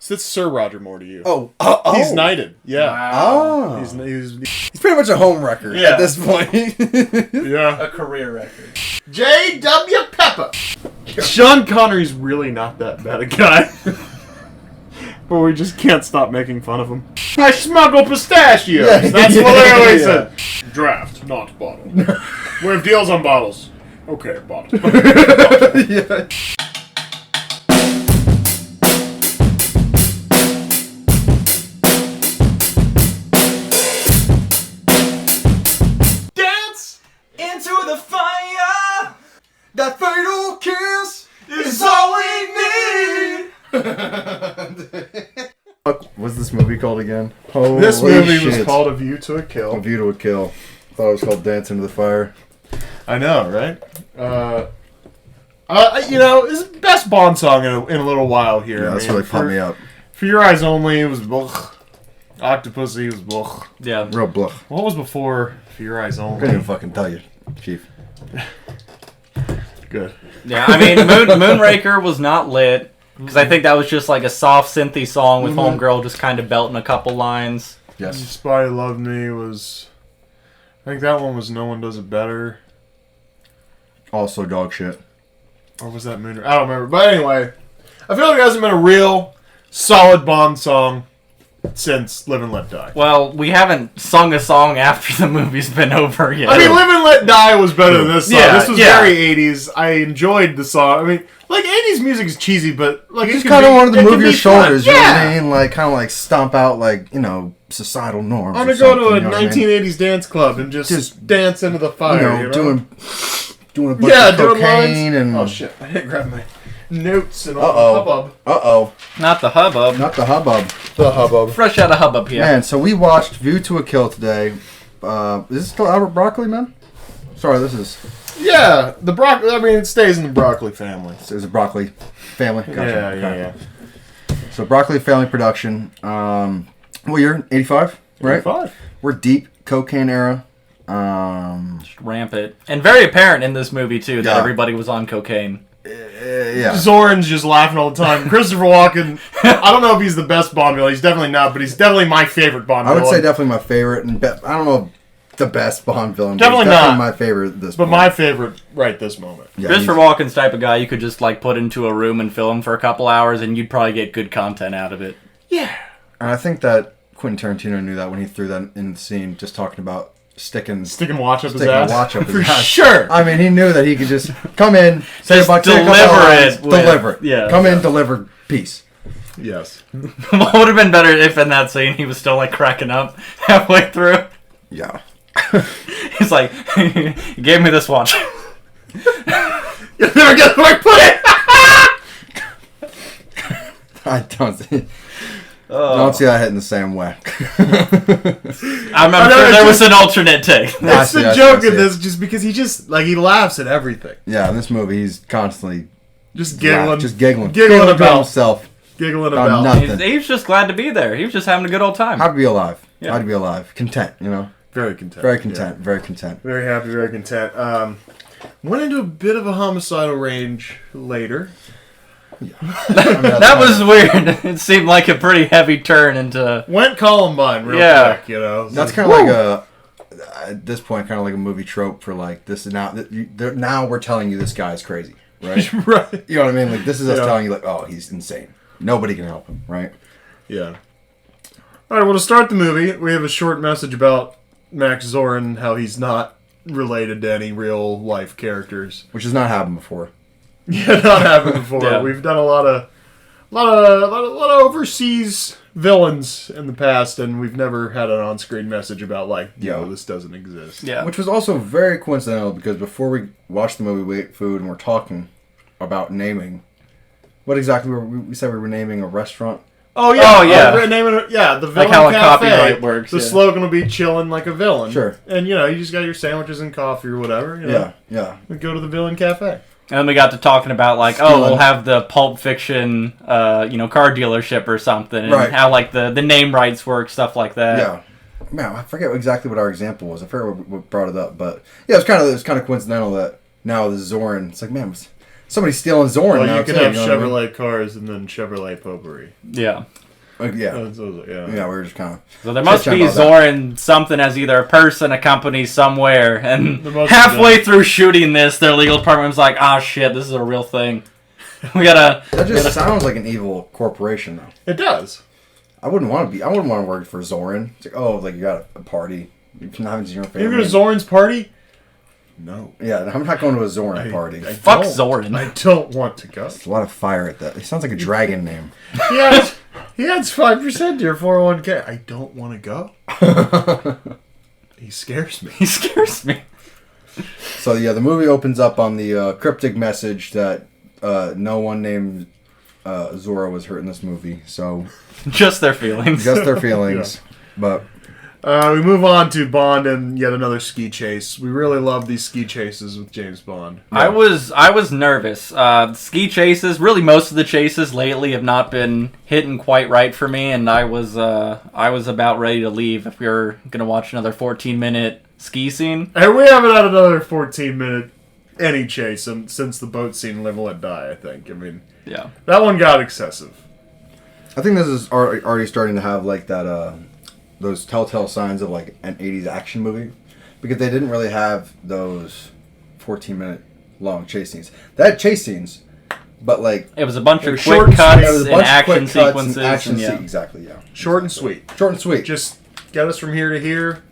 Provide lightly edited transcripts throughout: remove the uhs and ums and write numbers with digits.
So it's Sir Roger Moore to you. Oh. He's knighted. Yeah. Wow. He's pretty much a home wrecker at this point. Yeah. A career record. J.W. Pepper. Sean Connery's really not that bad a guy. But we just can't stop making fun of him. I smuggle pistachios. Yeah. That's what I always said. Draft, not bottle. We have deals on bottles. Okay, bottle. Yeah. Dance into the fire. That fatal kiss Is all we need. What's this movie called again? This movie was called A View to a Kill. A View to a Kill. Thought it was called Dance into the Fire. I know, right? It's the best Bond song in a little while here. Yeah, that's really pumped me up. For Your Eyes Only, it was blech. Octopussy was blech. Yeah. Real bluff. What was before For Your Eyes I couldn't Only? even fucking tell you, Chief. Good. Yeah, I mean, Moonraker was not lit. Because I think that was just like a soft synthy song with Homegirl just kind of belting a couple lines. Yes. Spy Loved Me was... I think that one was No One Does It Better. Also dog shit. Or was that Moon? I don't remember. But anyway, I feel like there hasn't been a real solid Bond song since Live and Let Die. Well, we haven't sung a song after the movie's been over yet. I mean, Live and Let Die was better than this song. Yeah, This was very 80s. I enjoyed the song. I mean, like, 80s music is cheesy, but like, You it just can kind of be- wanted to it move can your be fun. shoulders, you know what I Yeah! mean? Like, kind of like stomp out, like, you know, societal norms. I'm or gonna go to something, a you know what I mean? 1980s dance club and just dance into the fire. You know, doing a bunch yeah, of doing cocaine lines. and... Oh shit! I didn't grab my notes and all Uh-oh. the hubbub. Uh-oh. Not the hubbub. Not the hubbub. The hubbub. Fresh out of hubbub here. Man, so we watched View to a Kill today. Is this still Albert Broccoli, man? Sorry, this is... Yeah, the broccoli. I mean, it stays in the broccoli family. It's a Broccoli family. Gotcha. Yeah. So Broccoli family production. What year? 85, right? 85. We're deep cocaine era. Rampant. And very apparent in this movie, too, that Yeah. everybody was on cocaine. Yeah. Zoran's just laughing all the time. Christopher Walken. I don't know if he's the best Bond villain. He's definitely not, but he's definitely my favorite Bond I villain. would say definitely my favorite, and I don't know the best Bond villain. Definitely but he's not. my favorite at this But point. my favorite right this moment. Yeah, Christopher he's- Walken's type of guy you could just, like, put into a room and film for a couple hours, and you'd probably get good content out of it. Yeah. And I think that Quentin Tarantino knew that when he threw that in the scene, just talking about sticking Watch up his a ass. watch up his For ass. sure. I mean, he knew that he could just come in, say Just about say a couple deliver lines, it with- deliver it. yeah. Come in, deliver, peace. Yes. What would have been better if in that scene he was still, like, cracking up halfway through? Yeah. He's like, he gave me this watch. You'll never get where I put it. I don't see that hitting the same way. I'm sure there was an alternate take. I It's see, the I see, joke I see of it. this, just because he just he laughs at everything, Yeah, in this movie, he's constantly just giggling, giggling giggling to about himself. giggling about about. nothing. He was just glad to be there. He was just having a good old time. I'd be alive. Yeah. I'd be alive. Content, you know? Very content. Very content. Yeah. Very content. Very happy. Very content. Went into a bit of a homicidal range later. That was weird. It seemed like a pretty heavy turn into... Went Columbine real quick, you know. That's kind of like a, at this point, kind of like a movie trope for like, this is now we're telling you this guy's crazy, right? right. You know what I mean? Like, this is us Yeah. telling you, like, oh, he's insane. Nobody can help him, right? Yeah. All right. Well, to start the movie, we have a short message about Max Zorin, how he's not related to any real life characters. Which has not happened before. Yeah, not happened before. Yeah. We've done a lot of overseas villains in the past, and we've never had an on-screen message about like, yo, this doesn't exist. Yeah. Which was also very coincidental because before we watched the movie, we ate food and we're talking about naming. What exactly we said we were naming a restaurant? Oh yeah, Oh, yeah. we're naming it, the villain Like how a cafe. copyright works, The yeah. slogan will be "Chillin' like a villain." Sure. And you just got your sandwiches and coffee or whatever. You know, Yeah. and go to the villain cafe. And then we got to talking about, like, we'll have the Pulp Fiction, car dealership or something. And Right. how, like, the name rights work, stuff like that. Yeah. Man, I forget exactly what our example was. I forget what brought it up, but yeah, it was kind of coincidental that now the Zorin. It's like, man, Somebody's stealing Zorin Well, now, you can too, have you know what I mean? Chevrolet cars and then Chevrolet potpourri. Yeah. Yeah. Yeah. Yeah, we were just kind of... So there must be Zorin something as either a person, a company, somewhere, and There must halfway through shooting this, their legal department was like, "Ah, shit, this is a real thing. We gotta." That just sounds like an evil corporation, though. It does. I wouldn't want to work for Zorin. It's like, oh, like you got a party. You can have your family. You go to Zorin's party? No. Yeah, I'm not going to a Zorin party. Fuck Zorin. I don't want to go. There's a lot of fire at that. It sounds like a dragon name. He adds 5% to your 401k. I don't want to go. He scares me. He scares me. So yeah, the movie opens up on the cryptic message that no one named Zora was hurt in this movie. So Just their feelings. just their feelings. But We move on to Bond and yet another ski chase. We really love these ski chases with James Bond. I was nervous. Ski chases, really most of the chases lately have not been hitting quite right for me, and I was about ready to leave if we were gonna watch another 14-minute ski scene. And we haven't had another 14-minute any chase since the boat scene Live and Let Die, I think. I mean, Yeah. that one got excessive. I think this is already starting to have like that those telltale signs of like an 80s action movie, because they didn't really have those 14-minute long chase scenes. They had chase scenes, but like It was a bunch of short quick and cuts sweet. it was a and bunch of action quick cuts and sequences. action yeah. exactly, yeah. Short and sweet. Short and sweet. Just get us from here to here,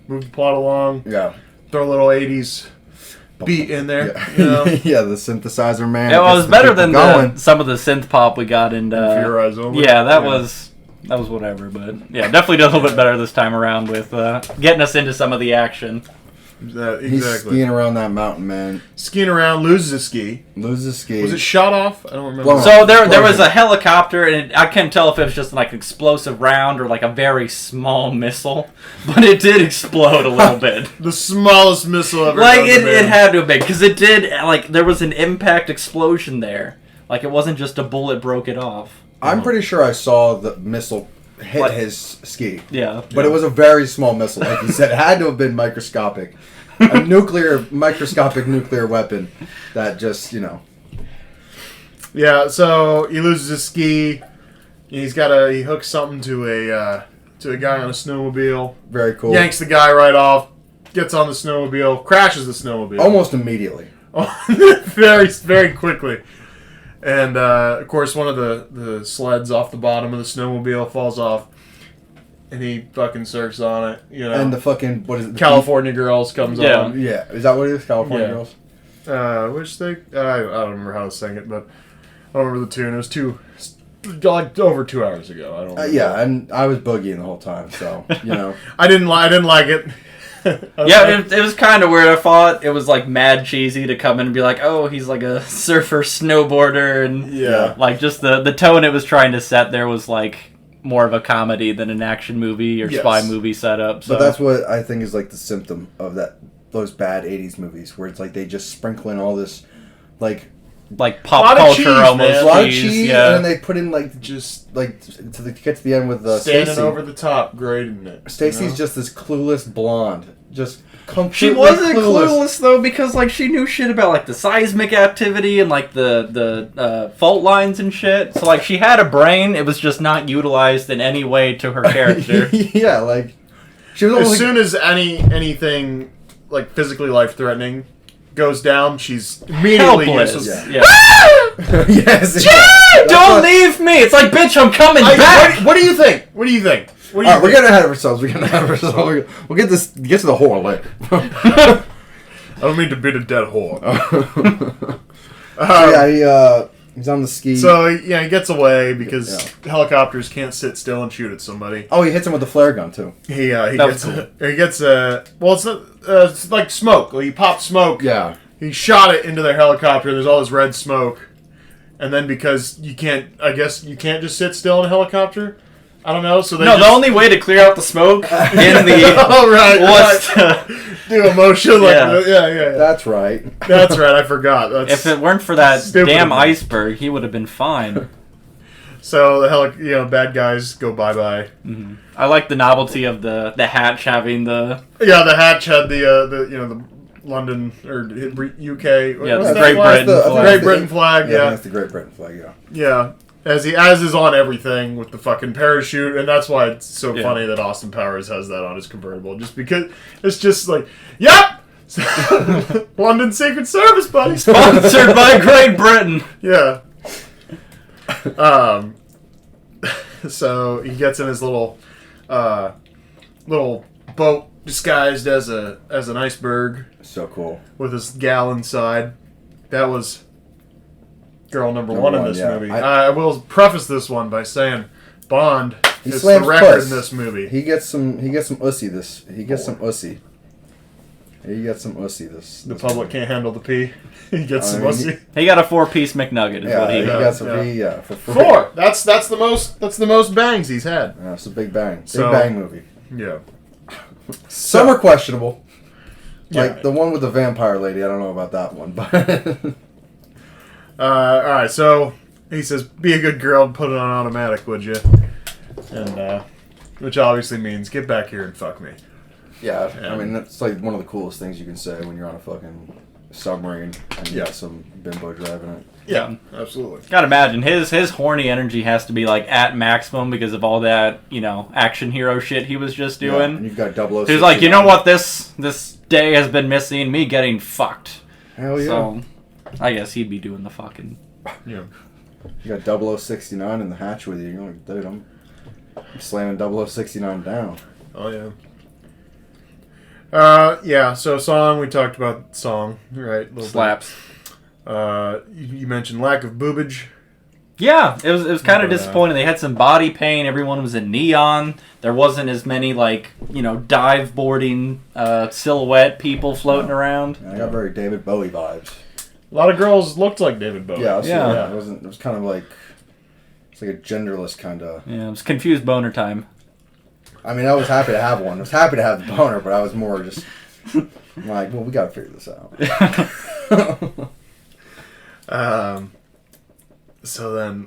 move the plot along, Yeah. throw a little 80s beat in there. Yeah. You know? Yeah, the synthesizer man. Yeah, well, it gets was the better people than going. some of the synth pop we got in. For Your Eyes Only. Yeah, that was whatever, but yeah, definitely did a little bit better this time around with getting us into some of the action. Exactly. He's skiing around that mountain, man. Skiing around, loses a ski. Loses his ski. Was it shot off? I don't remember. Blown So off. there was a helicopter, and I can't tell if it was just like an explosive round or like a very small missile, but it did explode a little bit. The smallest missile ever. Like known to it man. had to have been, because it did. Like there was an impact explosion there. Like it wasn't just a bullet broke it off. I'm pretty sure I saw the missile hit What? his ski. Yeah, But it was a very small missile. Like you said, it had to have been microscopic. A microscopic nuclear weapon that just, Yeah, so he loses his ski. He hooks something to a guy on a snowmobile. very cool. Yanks the guy right off. Gets on the snowmobile. Crashes the snowmobile. Almost immediately. Very, very quickly. And, of course, one of the sleds off the bottom of the snowmobile falls off. And he fucking surfs on it, And the fucking, what is it? California Girls comes on. Yeah. Is that what it is? California Yeah. Girls? Which they... I don't remember how to sing it, but I don't remember the tune. It was like over 2 hours ago. I don't remember. Yeah, and I was boogieing the whole time, so, I didn't like it. yeah. It was kind of weird. I thought it was like mad cheesy to come in and be like, oh, he's like a surfer, snowboarder, and Yeah. like just the tone it was trying to set there was like more of a comedy than an action movie or spy movie setup. So But that's what I think is like the symptom of those bad 80s movies, where it's like they just sprinkle in all this, like pop Lot of culture cheese, almost. man. a lot of cheese, cheese, yeah. and then they put in like just like to get to the end with Standing Stacy. over the top, grading it. Stacy's just this clueless blonde, just completely She wasn't clueless though, because like she knew shit about like the seismic activity and like the fault lines and shit. So like she had a brain, it was just not utilized in any way to her character. Yeah, like she was As almost soon as anything like physically life threatening goes down, she's immediately Helpless. useless. Yeah. yes. Don't leave me! It's like, bitch, I'm coming back. What do you think? What do you think? What do you All right, we're think? getting ahead of ourselves. We'll get to the horror later. I don't mean to beat a dead whore. Yeah, he's on the ski. So yeah, he gets away because helicopters can't sit still and shoot at somebody. Oh, he hits him with the flare gun too. He That gets was cool. he gets well, it's like smoke. He popped smoke. Yeah. He shot it into their helicopter. There's all this red smoke, and then because you can't just sit still in a helicopter. I don't know. So they No, the only way to clear out the smoke in the oh right, was right. to, Do a motion like Yeah. yeah. That's right. That's right. I forgot. That's if it weren't for that stupid damn of me. iceberg, he would have been fine. So the bad guys go bye. I like the novelty of the hatch having the Yeah, the hatch had the London or UK. Yeah, What's the that Great flag? Britain flag. Great Britain flag. Yeah, Yeah, that's the Great Britain flag. Yeah. yeah. As is on everything with the fucking parachute, and that's why it's so funny that Austin Powers has that on his convertible, just because it's just like, yep, London Secret Service, buddy, Sponsored by Great Britain. yeah. So he gets in his little boat disguised as an iceberg So cool. with his gal inside. That was girl number one in this movie. I will preface this one by saying Bond is the record in this movie. He gets some ussy. He gets some ussy. The public can't handle the pee. He gets some ussy. He got a 4-piece McNugget. Is what he got. got some pee. Yeah, for free. 4. That's the most bangs he's had. Yeah, it's a big bang. So- Big bang movie. Yeah. Some are questionable. Like Yeah. the one with the vampire lady. I don't know about that one, but All right. So he says, "Be a good girl and put it on automatic, would you?" And which obviously means get back here and fuck me. yeah, I mean that's like one of the coolest things you can say when you're on a fucking submarine and you got some bimbo driving it. Yeah, absolutely. Gotta imagine his horny energy has to be like at maximum because of all that action hero shit he was just Yeah, doing. and you've got 006. He's like, you know what, this day has been missing, me getting fucked. Hell yeah. So I guess he'd be doing the fucking. Yeah. You got 0069 in the hatch with you. You're like, dude, I'm slamming 0069 down. Oh yeah. Yeah. So song, we talked about song, right? Little Slaps. You mentioned lack of boobage. Yeah, it was kind of But, disappointing. They had some body paint. Everyone was in neon. There wasn't as many dive boarding silhouette people floating around. I got very David Bowie vibes. A lot of girls looked like David Bowie. Yeah, Yeah. It was kind of like it's like a genderless kind of. Yeah, it was confused boner time. I mean, I was happy to have one. I was happy to have the boner, but I was more just like, well, we got to figure this out. So then,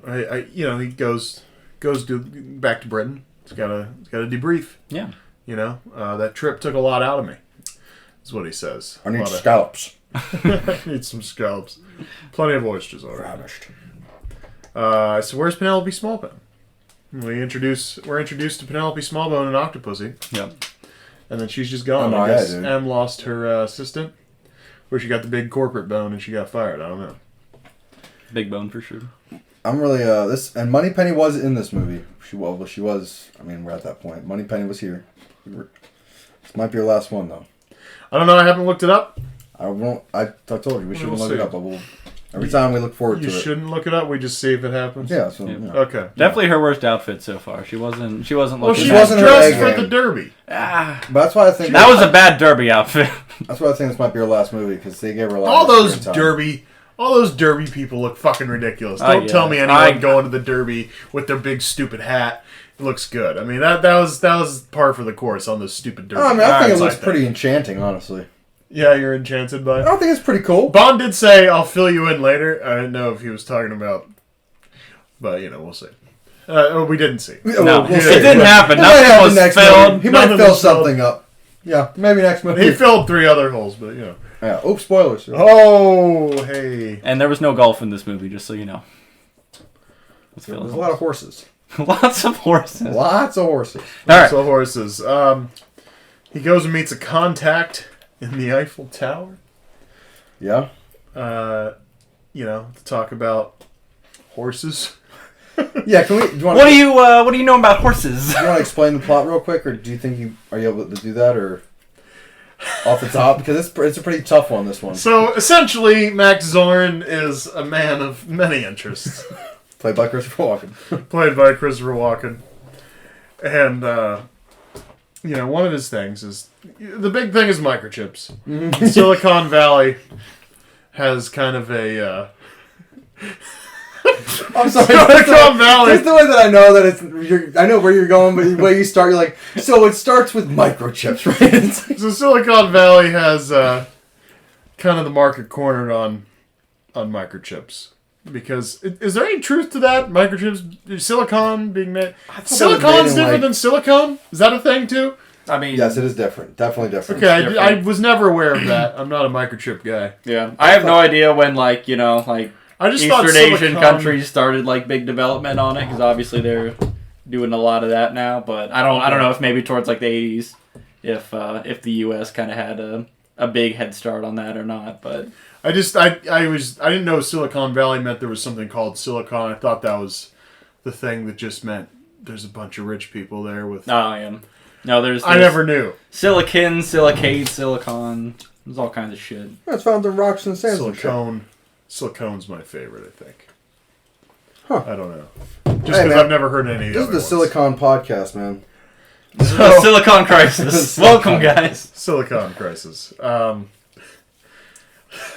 he goes back to Britain. He's got to debrief. Yeah. That trip took a lot out of me. Is what he says. I need scallops. I need some scallops. Plenty of oysters already. Ravished. So where's Penelope Smallbone? We're introduced to Penelope Smallbone and Octopussy, Yep. and then she's just gone. Oh, I guess dude. Em lost her assistant, where she got the big corporate bone and she got fired. I don't know. Big bone for sure. I'm really this and Moneypenny was in this movie. She was. I mean, we're at that point. Moneypenny was here. This might be your last one though. I don't know. I haven't looked it up. I won't. I told you we shouldn't We'll look it see. up. But every time we look forward You to it. shouldn't look it up. We just see if it happens. Yeah. So Yeah. Okay. Definitely her worst outfit so far. She wasn't Well, looking she that was wasn't her dressed A for game. the Derby. Ah, But that's why I think that was a bad derby outfit. That's why I think this might be her last movie because they gave her a lot. All of those screen time. Derby people look fucking ridiculous. Oh, Don't yeah. tell me anyone going to the Derby with their big stupid hat looks good. I mean that was par for the course on those stupid Derby. Oh, I mean, I think it hats looks like pretty that. enchanting, honestly. Yeah, you're enchanted by I it. don't think it's pretty cool. Bond did say, "I'll fill you in later." I didn't know if he was talking about, but we'll see. We didn't see. No, We'll it see. didn't happen. He might have Nothing the was next filled. movie. He might Nothing fill was filled. something up. Yeah, maybe next movie. He filled 3 other holes, but Yeah. Oops, spoilers. Oh, hey. And there was no golf in this movie, just so you know. Let's fill There's it. a lot of horses. Lots of horses. Lots of horses. All right. So horses. He goes and meets a contact in the Eiffel Tower. Yeah. To talk about horses. Yeah. Can we? Do you want? What do you know about horses? Do you want to explain the plot real quick, or do you think are you able to do that, or off the top? Because it's a pretty tough one. This one. So essentially, Max Zorn is a man of many interests, Played by Christopher Walken. played by Christopher Walken, and one of his things is the big thing is microchips. Silicon Valley has kind of a. I'm sorry. Silicon Valley. Just the way that I know that I know where you're going, but the way you start, you're like, so it starts with microchips, right? It's like, So Silicon Valley has kind of the market cornered on microchips. Because is there any truth to that? Microchips, silicon being made. that was Silicon's made in, different like- than silicone. Is that a thing too? I mean, yes, it is different. Definitely different. Okay, I was never aware of that. I'm not a microchip guy. Yeah, I have no idea when, like, I just thought Eastern Asian silicone- countries started like big development on it because obviously they're doing a lot of that now. But I don't know if maybe towards like the 80s, if the U.S. kind of had a big head start on that or not. But I didn't know Silicon Valley meant there was something called silicon. I thought that was the thing that just meant there's a bunch of rich people there with. No, there's I never knew. Silicon, silicate, silicon. There's all kinds of shit. It's found in rocks and sands. Silicone's my favorite, I think. Huh. I don't know. Just because I've never heard any of the This is the Silicon Podcast, man. The Silicon Crisis. Welcome, guys. Silicon Crisis.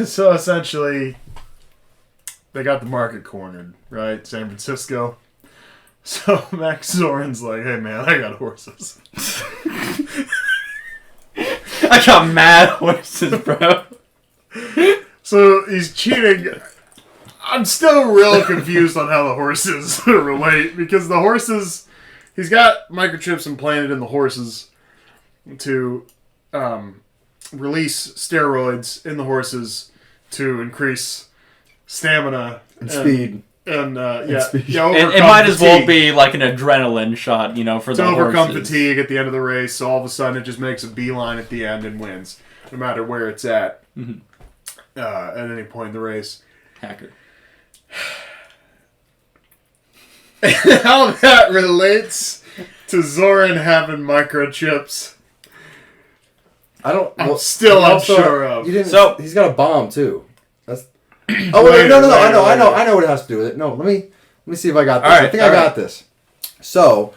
So essentially, they got the market cornered, right? San Francisco. So Max Zorin's like, hey man, I got horses. I got mad horses, bro. So he's cheating. I'm still real confused on how the horses relate, because the horses, he's got microchips implanted in the horses to release steroids in the horses to increase stamina and speed. And it might as well be like an adrenaline shot, for the horses. To overcome fatigue at the end of the race, so all of a sudden it just makes a beeline at the end and wins, no matter where it's at. Mm-hmm. At any point in the race. Hacker. How that relates to Zorin having microchips, I'm still unsure of. So he's got a bomb too. That's. Oh wait, no! I know what it has to do with it. No, let me see if I got this. I think I got this. So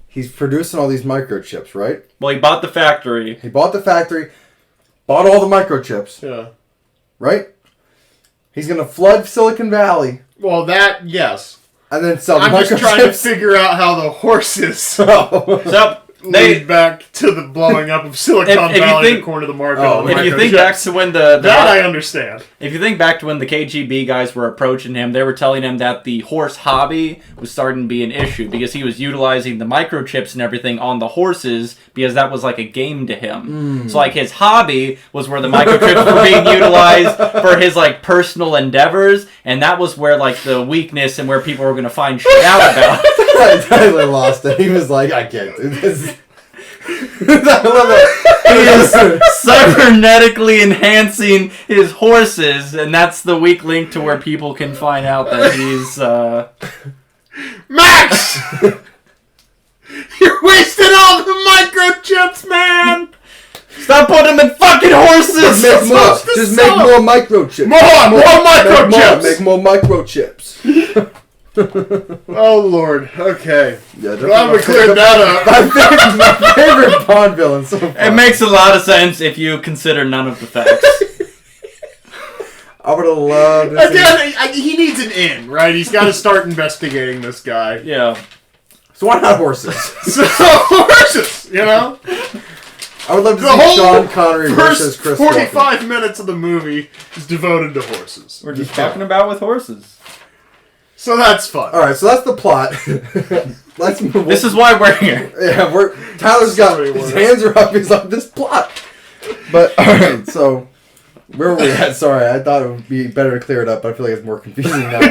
he's producing all these microchips, right? Well, he bought the factory. Bought all the microchips. Yeah. Right? He's going to flood Silicon Valley. Well, yes. And then sell the microchips. I'm just trying to figure out how the horses lead back to the blowing up of Silicon Valley, the corner of the market. If you think back to when I understand. If you think back to when the KGB guys were approaching him, they were telling him that the horse hobby was starting to be an issue because he was utilizing the microchips and everything on the horses because that was like a game to him. So like his hobby was where the microchips were being utilized for his like personal endeavors, and that was where like the weakness and where people were going to find shit out about. Tyler lost it. He was like, I can't do this. I love it. He is cybernetically enhancing his horses, and that's the weak link to where people can find out that he's Max! You're wasting all the microchips, man! Stop putting them in fucking horses! Just make more microchips. More microchips! Make more microchips. Oh Lord, okay. Yeah, glad we cleared that up. My favorite Bond villain so far. It makes a lot of sense if you consider none of the facts. I would have loved to Again, he needs an in, right? He's got to start investigating this guy. Yeah. So why not horses? So horses, I would love to see Sean Connery versus Chris Walken. 45 minutes of the movie is devoted to horses. We're just talking about with horses. So that's fun. All right, so that's the plot. Let's move. This is why we're here. Yeah, Tyler's got his hands are up. He's like, this plot. But all right, so where were we at? Sorry, I thought it would be better to clear it up. But I feel like it's more confusing now.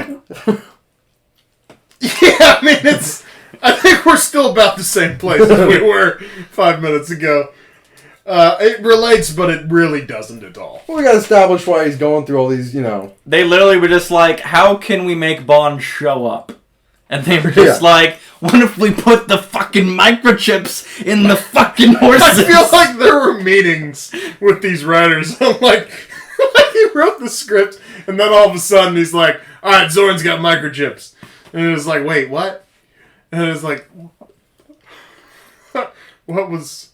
Yeah, I mean I think we're still about the same place as we were 5 minutes ago. It relates, but it really doesn't at all. Well, we got to establish why he's going through all these, They literally were just like, how can we make Bond show up? And they were just like, what if we put the fucking microchips in the fucking horses? I feel like there were meetings with these writers. I'm like he wrote the script, and then all of a sudden he's like, all right, Zorin's got microchips. And it was like, wait, what? And it was like, what was...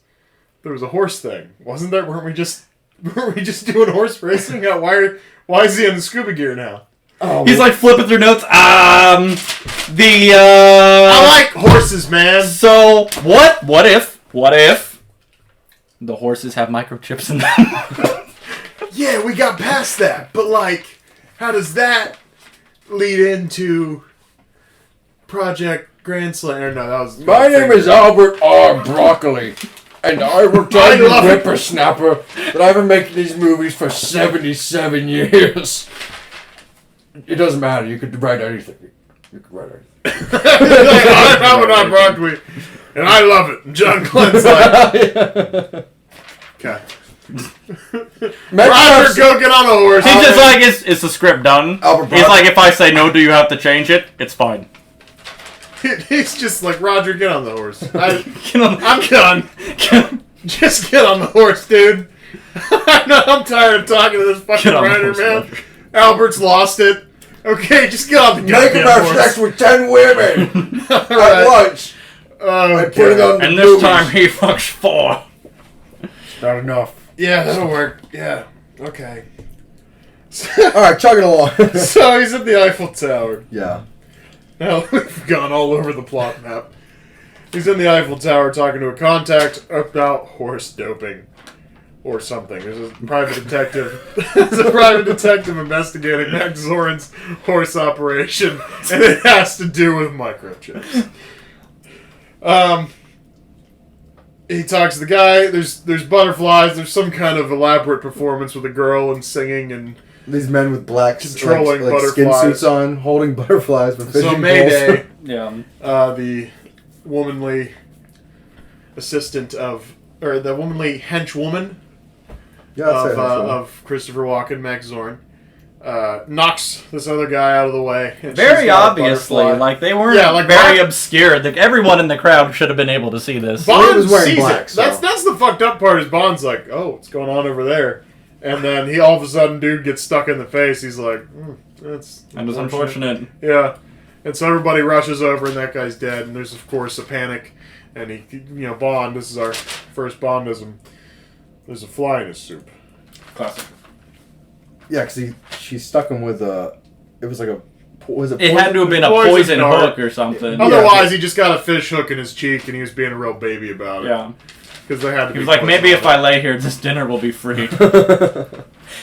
There was a horse thing, wasn't there? Weren't we just doing horse racing? Why is he in the scuba gear now? Oh, he's like flipping through notes. I like horses, man. So what if the horses have microchips in them? Yeah, we got past that, but like, how does that lead into Project Grand Slayer? No, that was My name is Albert R. Broccoli. And I will tell you, whippersnapper, that I've been making these movies for 77 years. It doesn't matter. You could write anything. You could write anything. I have it on Broadway, and I love it. And John Glenn's like, okay. Roger, go get on the horse. He's just like, is the script done? Albert He's like, if I say no, do you have to change it? It's fine. He's just like, Roger, get on the horse. I'm done. Just get on the horse, dude. I'm tired of talking to this fucking writer, man. Roger. Albert's lost it. Okay, just get on the goddamn horse. Make him have sex with 10 women at once. And this time he fucks 4. Not enough. Yeah, that'll work. Yeah. Okay. Alright, chugging along. So he's at the Eiffel Tower. Yeah. Now, we've gone all over the plot map. He's in the Eiffel Tower talking to a contact about horse doping. Or something. There's a private detective. There's a private detective investigating Max Zorin's horse operation. And it has to do with microchips. He talks to the guy. There's butterflies. There's some kind of elaborate performance with a girl and singing and these men with black controlling like skin butterflies. suits on, holding butterflies with fishing So Mayday, yeah, the womanly assistant of, or the womanly henchwoman of Christopher Walken, Max Zorn, knocks this other guy out of the way. And very obviously, like they weren't very obscure. Everyone in the crowd should have been able to see this. Bond was wearing sees black, it. so. That's the fucked up part. Is Bond's like, oh, what's going on over there? And then he all of a sudden, dude gets stuck in the face. He's like, that's unfortunate. Yeah. And so everybody rushes over, and that guy's dead. And there's of course a panic. And he, Bond. This is our first Bondism. There's a fly in his soup. Classic. Yeah, because she stuck him with a. It was like a. Was it? It had to have been a poison hook or something. Otherwise, he just got a fish hook in his cheek, and he was being a real baby about it. Yeah. Because they had to. He was like, maybe if I lay here, this dinner will be free.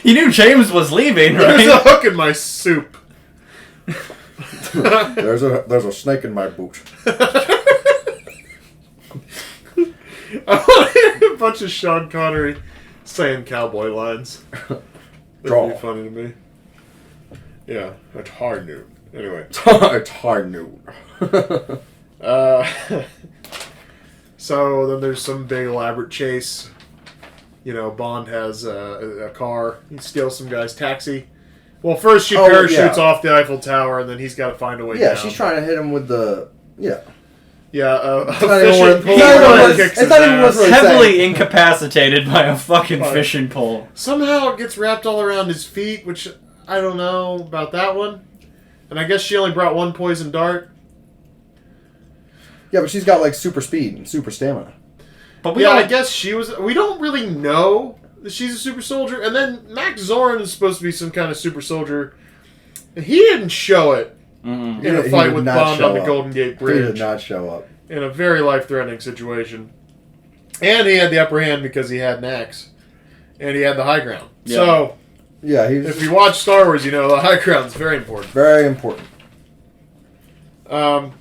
He knew James was leaving, right? There's a hook in my soup. there's a snake in my boot. I want to hear a bunch of Sean Connery saying cowboy lines. That'd be funny to me. Yeah, it's hard noon. Anyway. It's hard noon. So then there's some big elaborate chase. Bond has a car. He steals some guy's taxi. Well, first she parachutes off the Eiffel Tower, and then he's got to find a way down. Yeah, she's trying to hit him with the... Yeah. Yeah, it's not even worth heavily incapacitated by a fucking fishing pole. Somehow it gets wrapped all around his feet, which I don't know about that one. And I guess she only brought one poison dart. Yeah, but she's got like super speed and super stamina. But I guess she was. We don't really know that she's a super soldier. And then Max Zorin is supposed to be some kind of super soldier. And he didn't show it. In a fight with Bond on the Golden Gate Bridge. He did not show up. In a very life-threatening situation. And he had the upper hand because he had an axe. And he had the high ground. Yeah. So, if you watch Star Wars, the high ground is very important. Very important. So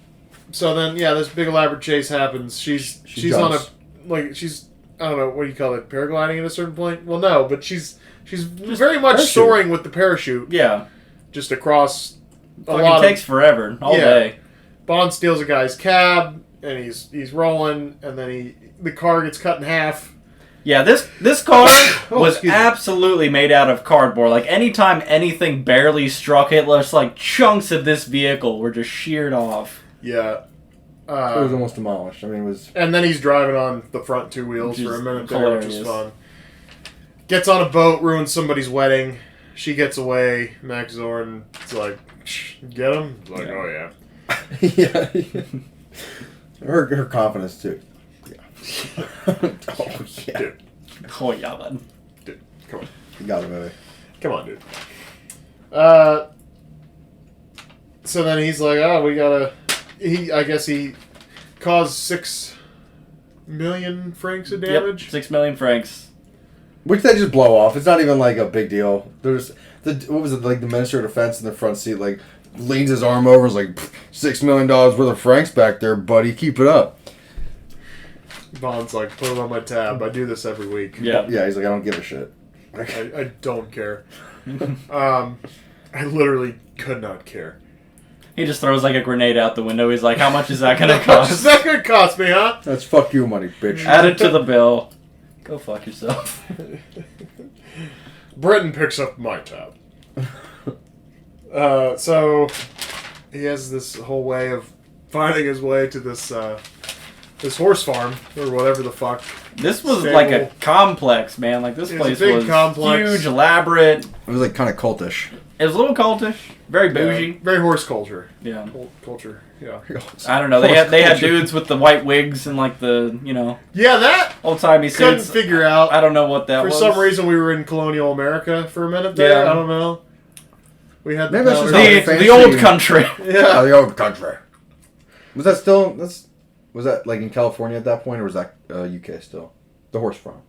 then, this big elaborate chase happens. She's on a... I don't know, what do you call it? Paragliding at a certain point? Well, no, but she's very much soaring with the parachute. Yeah. Just across... It takes forever, all day. Bond steals a guy's cab, and he's rolling, and then the car gets cut in half. Yeah, this car was absolutely made out of cardboard. Like, anytime anything barely struck it, just like chunks of this vehicle were just sheared off. Yeah. It was almost demolished. I mean, it was... And then he's driving on the front two wheels for a minute there, which is fun. Gets on a boat, ruins somebody's wedding. She gets away. Max Zorin's like, get him? He's like, oh yeah. Yeah. Her confidence too. Yeah. Oh yeah. Dude. Oh yeah, man. Dude, come on. You got it, baby. Come on, dude. So then he's like, oh, we gotta... I guess he caused 6 million francs of damage? Yep, 6 million francs. Which they just blow off. It's not even like a big deal. There's what was it, like the Minister of Defense in the front seat, like leans his arm over, is like $6 million worth of francs back there, buddy. Keep it up. Bond's like, put it on my tab. I do this every week. Yeah. Yeah, he's like, I don't give a shit. I don't care. I literally could not care. He just throws like a grenade out the window. He's like, how much is that going to How much is cost? that going to cost me, huh? That's fuck you money, bitch. Add it to the bill. Go fuck yourself. Britain picks up my tab. So he has this whole way of finding his way to this this horse farm or whatever the fuck. This was Stable. like a complex, man. Like this It was place a big was complex. huge, elaborate. It was like kind of cultish. It was a little cultish, very bougie. Very horse culture. Yeah. Culture. Yeah. I don't know. They had dudes with the white wigs and like the Yeah, that old timey couldn't suits. figure out. I don't know what that For was. some reason, we were in colonial America for a minute there. Yeah. I don't know. We had Maybe that's just powder. how the fancy- old country. Yeah. the old country. Was that still? Was that like in California at that point, or was that UK still? The horse farm.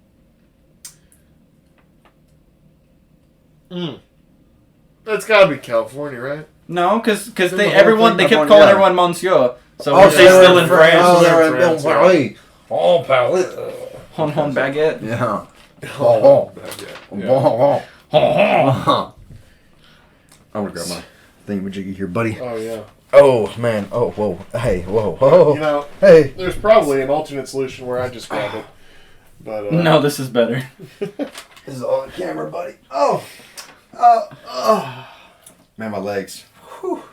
That's gotta be California, right? No, because the they whole thing kept up on- calling yeah. everyone Monsieur. So Oh, were they so still in France? Oh, they're they're in in France, yeah. Paris. Oh, pal. Hon hon baguette. Yeah. Oh, I'm gonna grab my thingamajiggy here, buddy. Oh yeah. Oh man. Oh whoa. Hey. Whoa. Whoa. You know, Hey. there's probably an alternate solution where I just grab it. But No, this is better. This is all on camera, buddy. Oh. Man, my legs. Whew.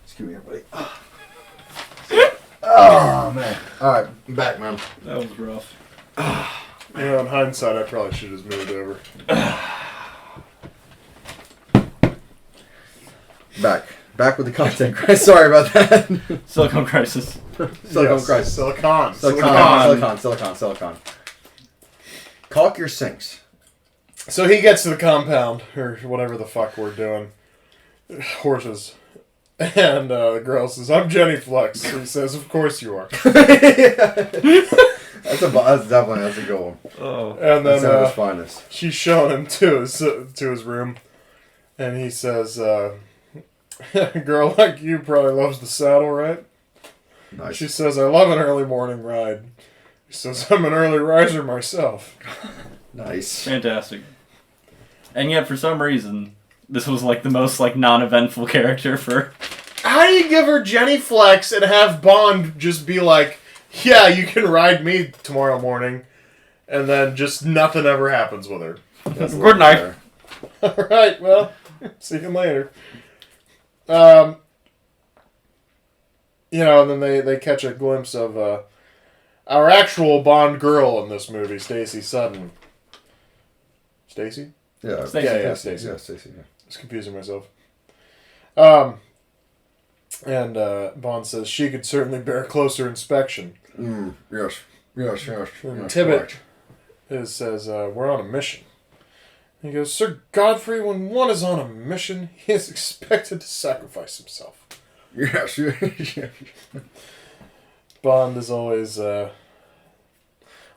Excuse me, buddy. Oh man. All right, I'm back, man. That was rough. you know, in hindsight, I probably should have just moved over. Back with the content. Guys. Sorry about that. Silicon Crisis. Silicon Yes, Crisis. Silicon. Silicon. Caulk your sinks. So he gets to the compound, or whatever the fuck we're doing. Horses. And the girl says, I'm Jenny Flex. He says, of course you are. That's definitely a good one. Oh. And That's then his finest. she's showing him to his room. And he says, a girl like you probably loves the saddle, right? Nice. She says, I love an early morning ride. He says, I'm an early riser myself. Nice. Fantastic. And yet, for some reason, this was like the most like non-eventful character for. How do you give her Jenny Flex and have Bond just be like, yeah, you can ride me tomorrow morning, and then just nothing ever happens with her? Good night. All right, well, see you later. And then they catch a glimpse of our actual Bond girl in this movie, Stacey Sutton. Stacey? Yeah. Stacey. Yeah, Stacey. Stacey. Yeah, Stacey. Yeah. I was confusing myself. And Bond says she could certainly bear closer inspection. Yes. And Tibbet says, we're on a mission. And he goes, Sir Godfrey, when one is on a mission, he is expected to sacrifice himself. Yes. Bond is always got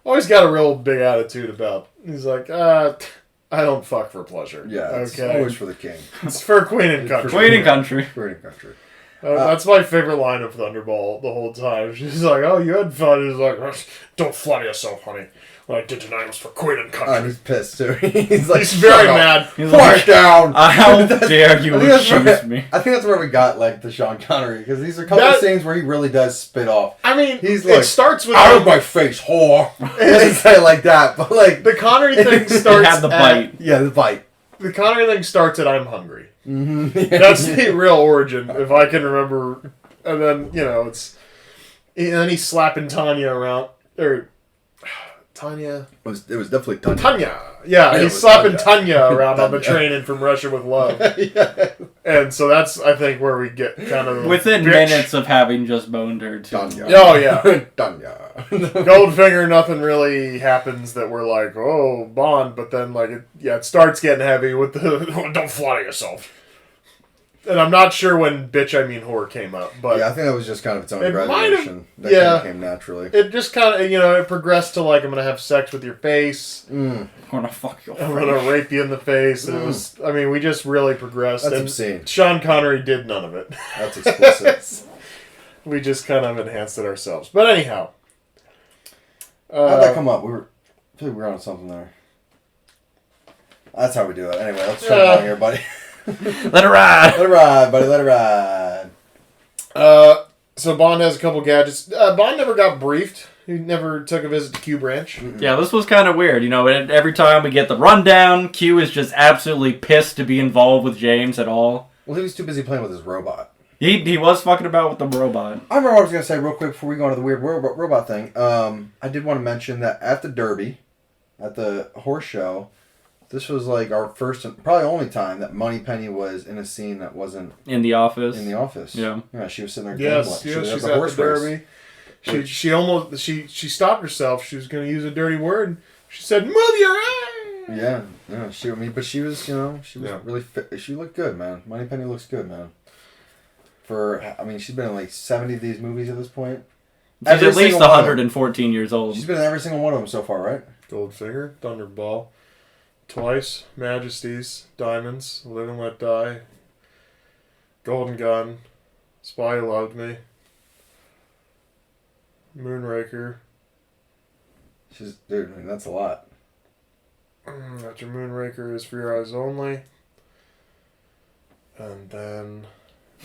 a real big attitude about. He's like, I don't fuck for pleasure. Yeah. It's okay. always for the king. It's for Queen and Country. Queen and Country. For any country. That's my favorite line of Thunderball the whole time. She's like, "Oh, you had fun." He's like, "Don't flatter yourself, honey. What I did tonight was for Queen and Country." And he's pissed too. He's like, He's very "Shut up. mad. He's Quiet like, down. how dare you I think that's accuse where- me? I think that's where we got like the Sean Connery, because these are a couple of scenes where he really does spit off. I mean, He's it like, starts with Out of my face, whore. He doesn't say it like that, but like the Connery thing It starts. had the bite. yeah, the bite. The Connery thing starts at "I'm hungry." Mm-hmm. That's the real origin, if I can remember. And then it's, and then he's slapping Tanya around, or Tanya. It was definitely done. Tanya. Yeah, Yeah, it he's was slapping Tanya. Tanya around on the Tanya. train in From Russia with Love. Yeah. And so that's, I think, where we get kind of Within bitch. minutes of having just boned her, too. Tanya. Oh, yeah. Tanya. Goldfinger, nothing really happens that we're like, oh, Bond, but then, it starts getting heavy with the, don't flatter yourself. And I'm not sure when Bitch I Mean Whore came up, but Yeah, I think that was just kind of its own It might have- graduation. That yeah. kind of came naturally. it just kind of, it progressed to, I'm going to have sex with your face, I'm gonna fuck your I'm going to rape you in the face, and it was, we just really progressed. That's and obscene. Sean Connery did none of it. That's explicit. We just kind of enhanced it ourselves. But anyhow, How'd that come up? I feel like we were on something there. That's how we do it. Anyway, let's try along here, buddy. Let it ride. Let it ride, buddy. Let it ride. So Bond has a couple gadgets. Bond never got briefed. He never took a visit to Q Branch. Yeah, this was kind of weird. You know, every time we get the rundown, Q is just absolutely pissed to be involved with James at all. Well, he was too busy playing with his robot. He was fucking about with the robot. I remember what I was going to say real quick before we go into the weird robot thing. I did want to mention that at the Derby, at the horse show, this was like our first and probably only time that Moneypenny was in a scene that wasn't in the office. In the office, yeah. She was sitting there. Yes, she's at the Derby. She stopped herself. She was going to use a dirty word. She said, "Move your ass." Yeah. She was really fit. She looked good, man. Moneypenny looks good, man. She's been in like 70 of these movies at this point. She's at least 114 years old. She's been in every single one of them so far, right? Goldfinger, Thunderball, Twice, Majesties, Diamonds, Live and Let Die, Golden Gun, Spy Who Loved Me, Moonraker. That's a lot. After Moonraker is For Your Eyes Only. And then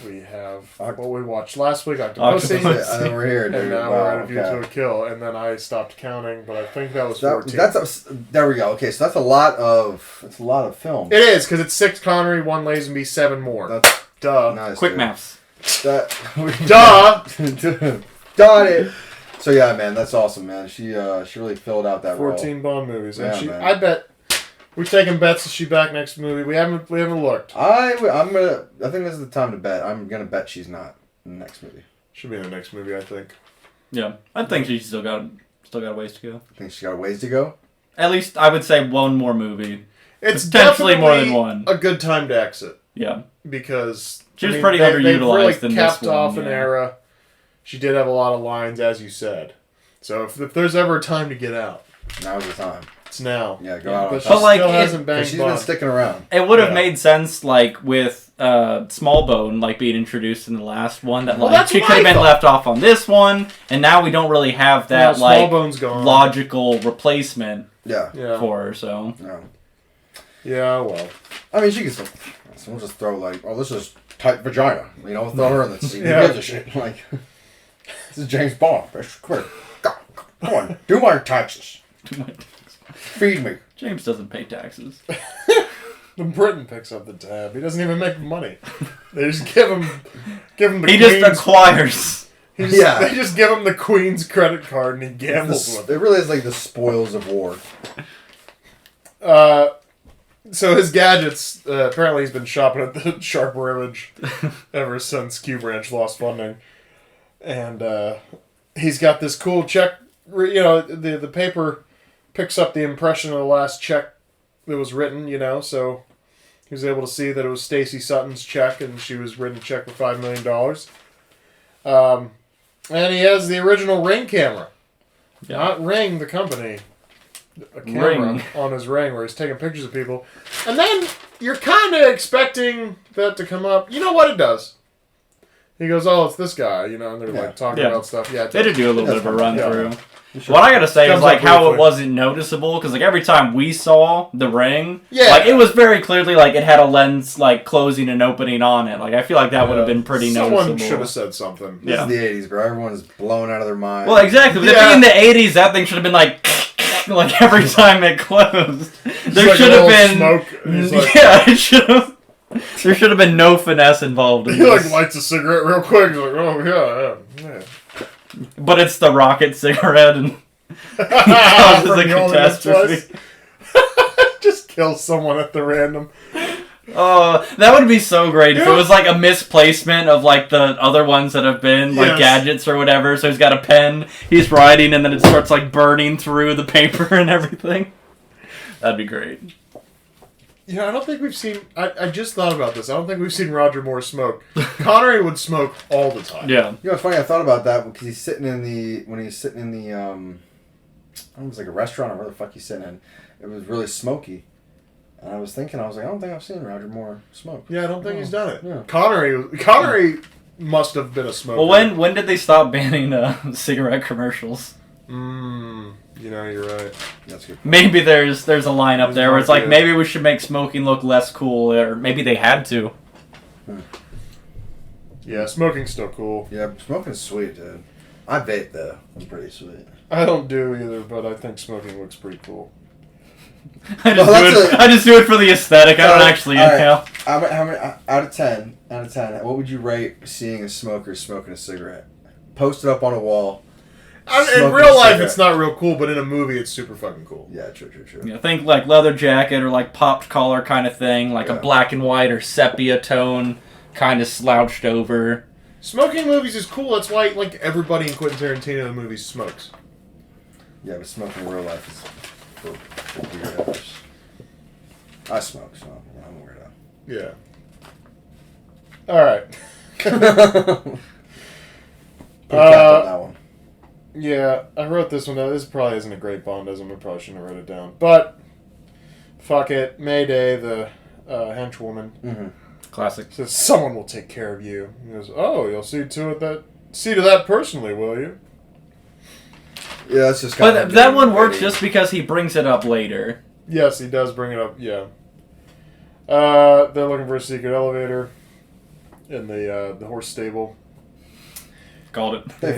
we have what we watched last week, Octopussy. And then we're here, dude. And now we're at A View to a Kill. And then I stopped counting, but I think that was 14. There we go. Okay, so that's a lot of films. It is, because it's 6 Connery, 1 Lazenby, 7 more. That's duh. Nice, Quick dude. maths. Duh! Got it. So yeah, man, that's awesome, man. She really filled out that 14 role. Bond movies. Yeah, And man. I bet we're taking bets that she's back next movie. We haven't looked. I think this is the time to bet. I'm gonna bet she's not in the next movie. She'll be in the next movie, I think. Yeah, I think she's still got a ways to go. I think she's got a ways to go. At least I would say one more movie. It's potentially more than one. A good time to exit. Yeah, because she was pretty underutilized. They've really in capped this one, off an era. She did have a lot of lines, as you said. So if there's ever a time to get out, now's the time. It's now. Yeah, go out. But she But, like, still hasn't banged She's Bond. been sticking around. It would have made sense, like, with Smallbone, like, being introduced in the last one, that, like, she could have been left off on this one, and now we don't really have that, Smallbone's gone. logical replacement Yeah. for her, so. Yeah, well. I mean, she can still... Someone just throw, like, oh, this is tight vagina. You know, throw her in the scene. Yeah. Who gives a shit? Like, this is James Bond. Come on, do my taxes. Feed me. James doesn't pay taxes. The Britain picks up the tab. He doesn't even make money. They just give him the He Queen's... just acquires. They just give him the Queen's credit card and he gambles with it. It really is like the spoils of war. So his gadgets, apparently he's been shopping at the Sharper Image ever since Q Branch lost funding. And he's got this cool check, the paper picks up the impression of the last check that was written, so he was able to see that it was Stacey Sutton's check and she was written a check for $5 million. And he has the original Ring camera. Yeah. Not Ring, the company. A camera on his Ring where he's taking pictures of people. And then you're kind of expecting that to come up. You know what it does? He goes, oh, it's this guy, and they're like talking about stuff. Yeah, they did do a little bit of a run through. Sure. What I gotta say is like how briefly. it wasn't noticeable because like every time we saw the Ring, Yeah. like it was very clearly like it had a lens like closing and opening on it. Like I feel like that would have been pretty noticeable. Someone should have said something. This is the 80s, bro. Everyone's blown out of their mind. Well, exactly. But being the 80s, that thing should have been like like every time it closed. There like should have been smoke. Like, it should have. There should have been no finesse involved in he this. like lights a cigarette real quick. He's like, oh yeah. But it's the rocket cigarette and causes From a the only this catastrophe. Just kill someone at the random. Oh, that would be so great if it was like a misplacement of like the other ones that have been like gadgets or whatever. So he's got a pen, he's writing, and then it starts like burning through the paper and everything. That'd be great. Yeah, I don't think we've seen... I just thought about this. I don't think we've seen Roger Moore smoke. Connery would smoke all the time. Yeah. You know what's funny? I thought about that because he's sitting in the... When he's sitting in the... I don't know, it was like a restaurant or where the fuck he's sitting in. It was really smoky. And I was like, I don't think I've seen Roger Moore smoke. Yeah, I don't think he's done it. Yeah. Connery must have been a smoker. Well, when did they stop banning cigarette commercials? You're right. That's good. Maybe there's a line up There's there where it's like, good. maybe we should make smoking look less cool, or maybe they had to. Yeah, smoking's still cool. Yeah, smoking's sweet, dude. I vape though. I'm pretty sweet. I don't do either, but I think smoking looks pretty cool. I just do it for the aesthetic. I don't actually inhale. How many out of 10? What would you rate seeing a smoker smoking a cigarette? Post it up on a wall. In real life, it's not real cool, but in a movie, it's super fucking cool. Yeah, true. Yeah, think like leather jacket or like popped collar kind of thing, like a black and white or sepia tone, kind of slouched over. Smoking movies is cool. That's why like everybody in Quentin Tarantino movies smokes. Yeah, but smoking in real life is for weirdos. I smoke, so I'm a weirdo. Yeah. All right. Put a cap on that one. Yeah, I wrote this one down. This probably isn't a great Bondism. I probably shouldn't have wrote it down. But, fuck it. Mayday, the henchwoman, Classic. says, someone will take care of you. He goes, oh, you'll see to that personally, will you? Yeah, that's just But that one works just because he brings it up later. Yes, he does bring it up, yeah. They're looking for a secret elevator in the horse stable. Called it. They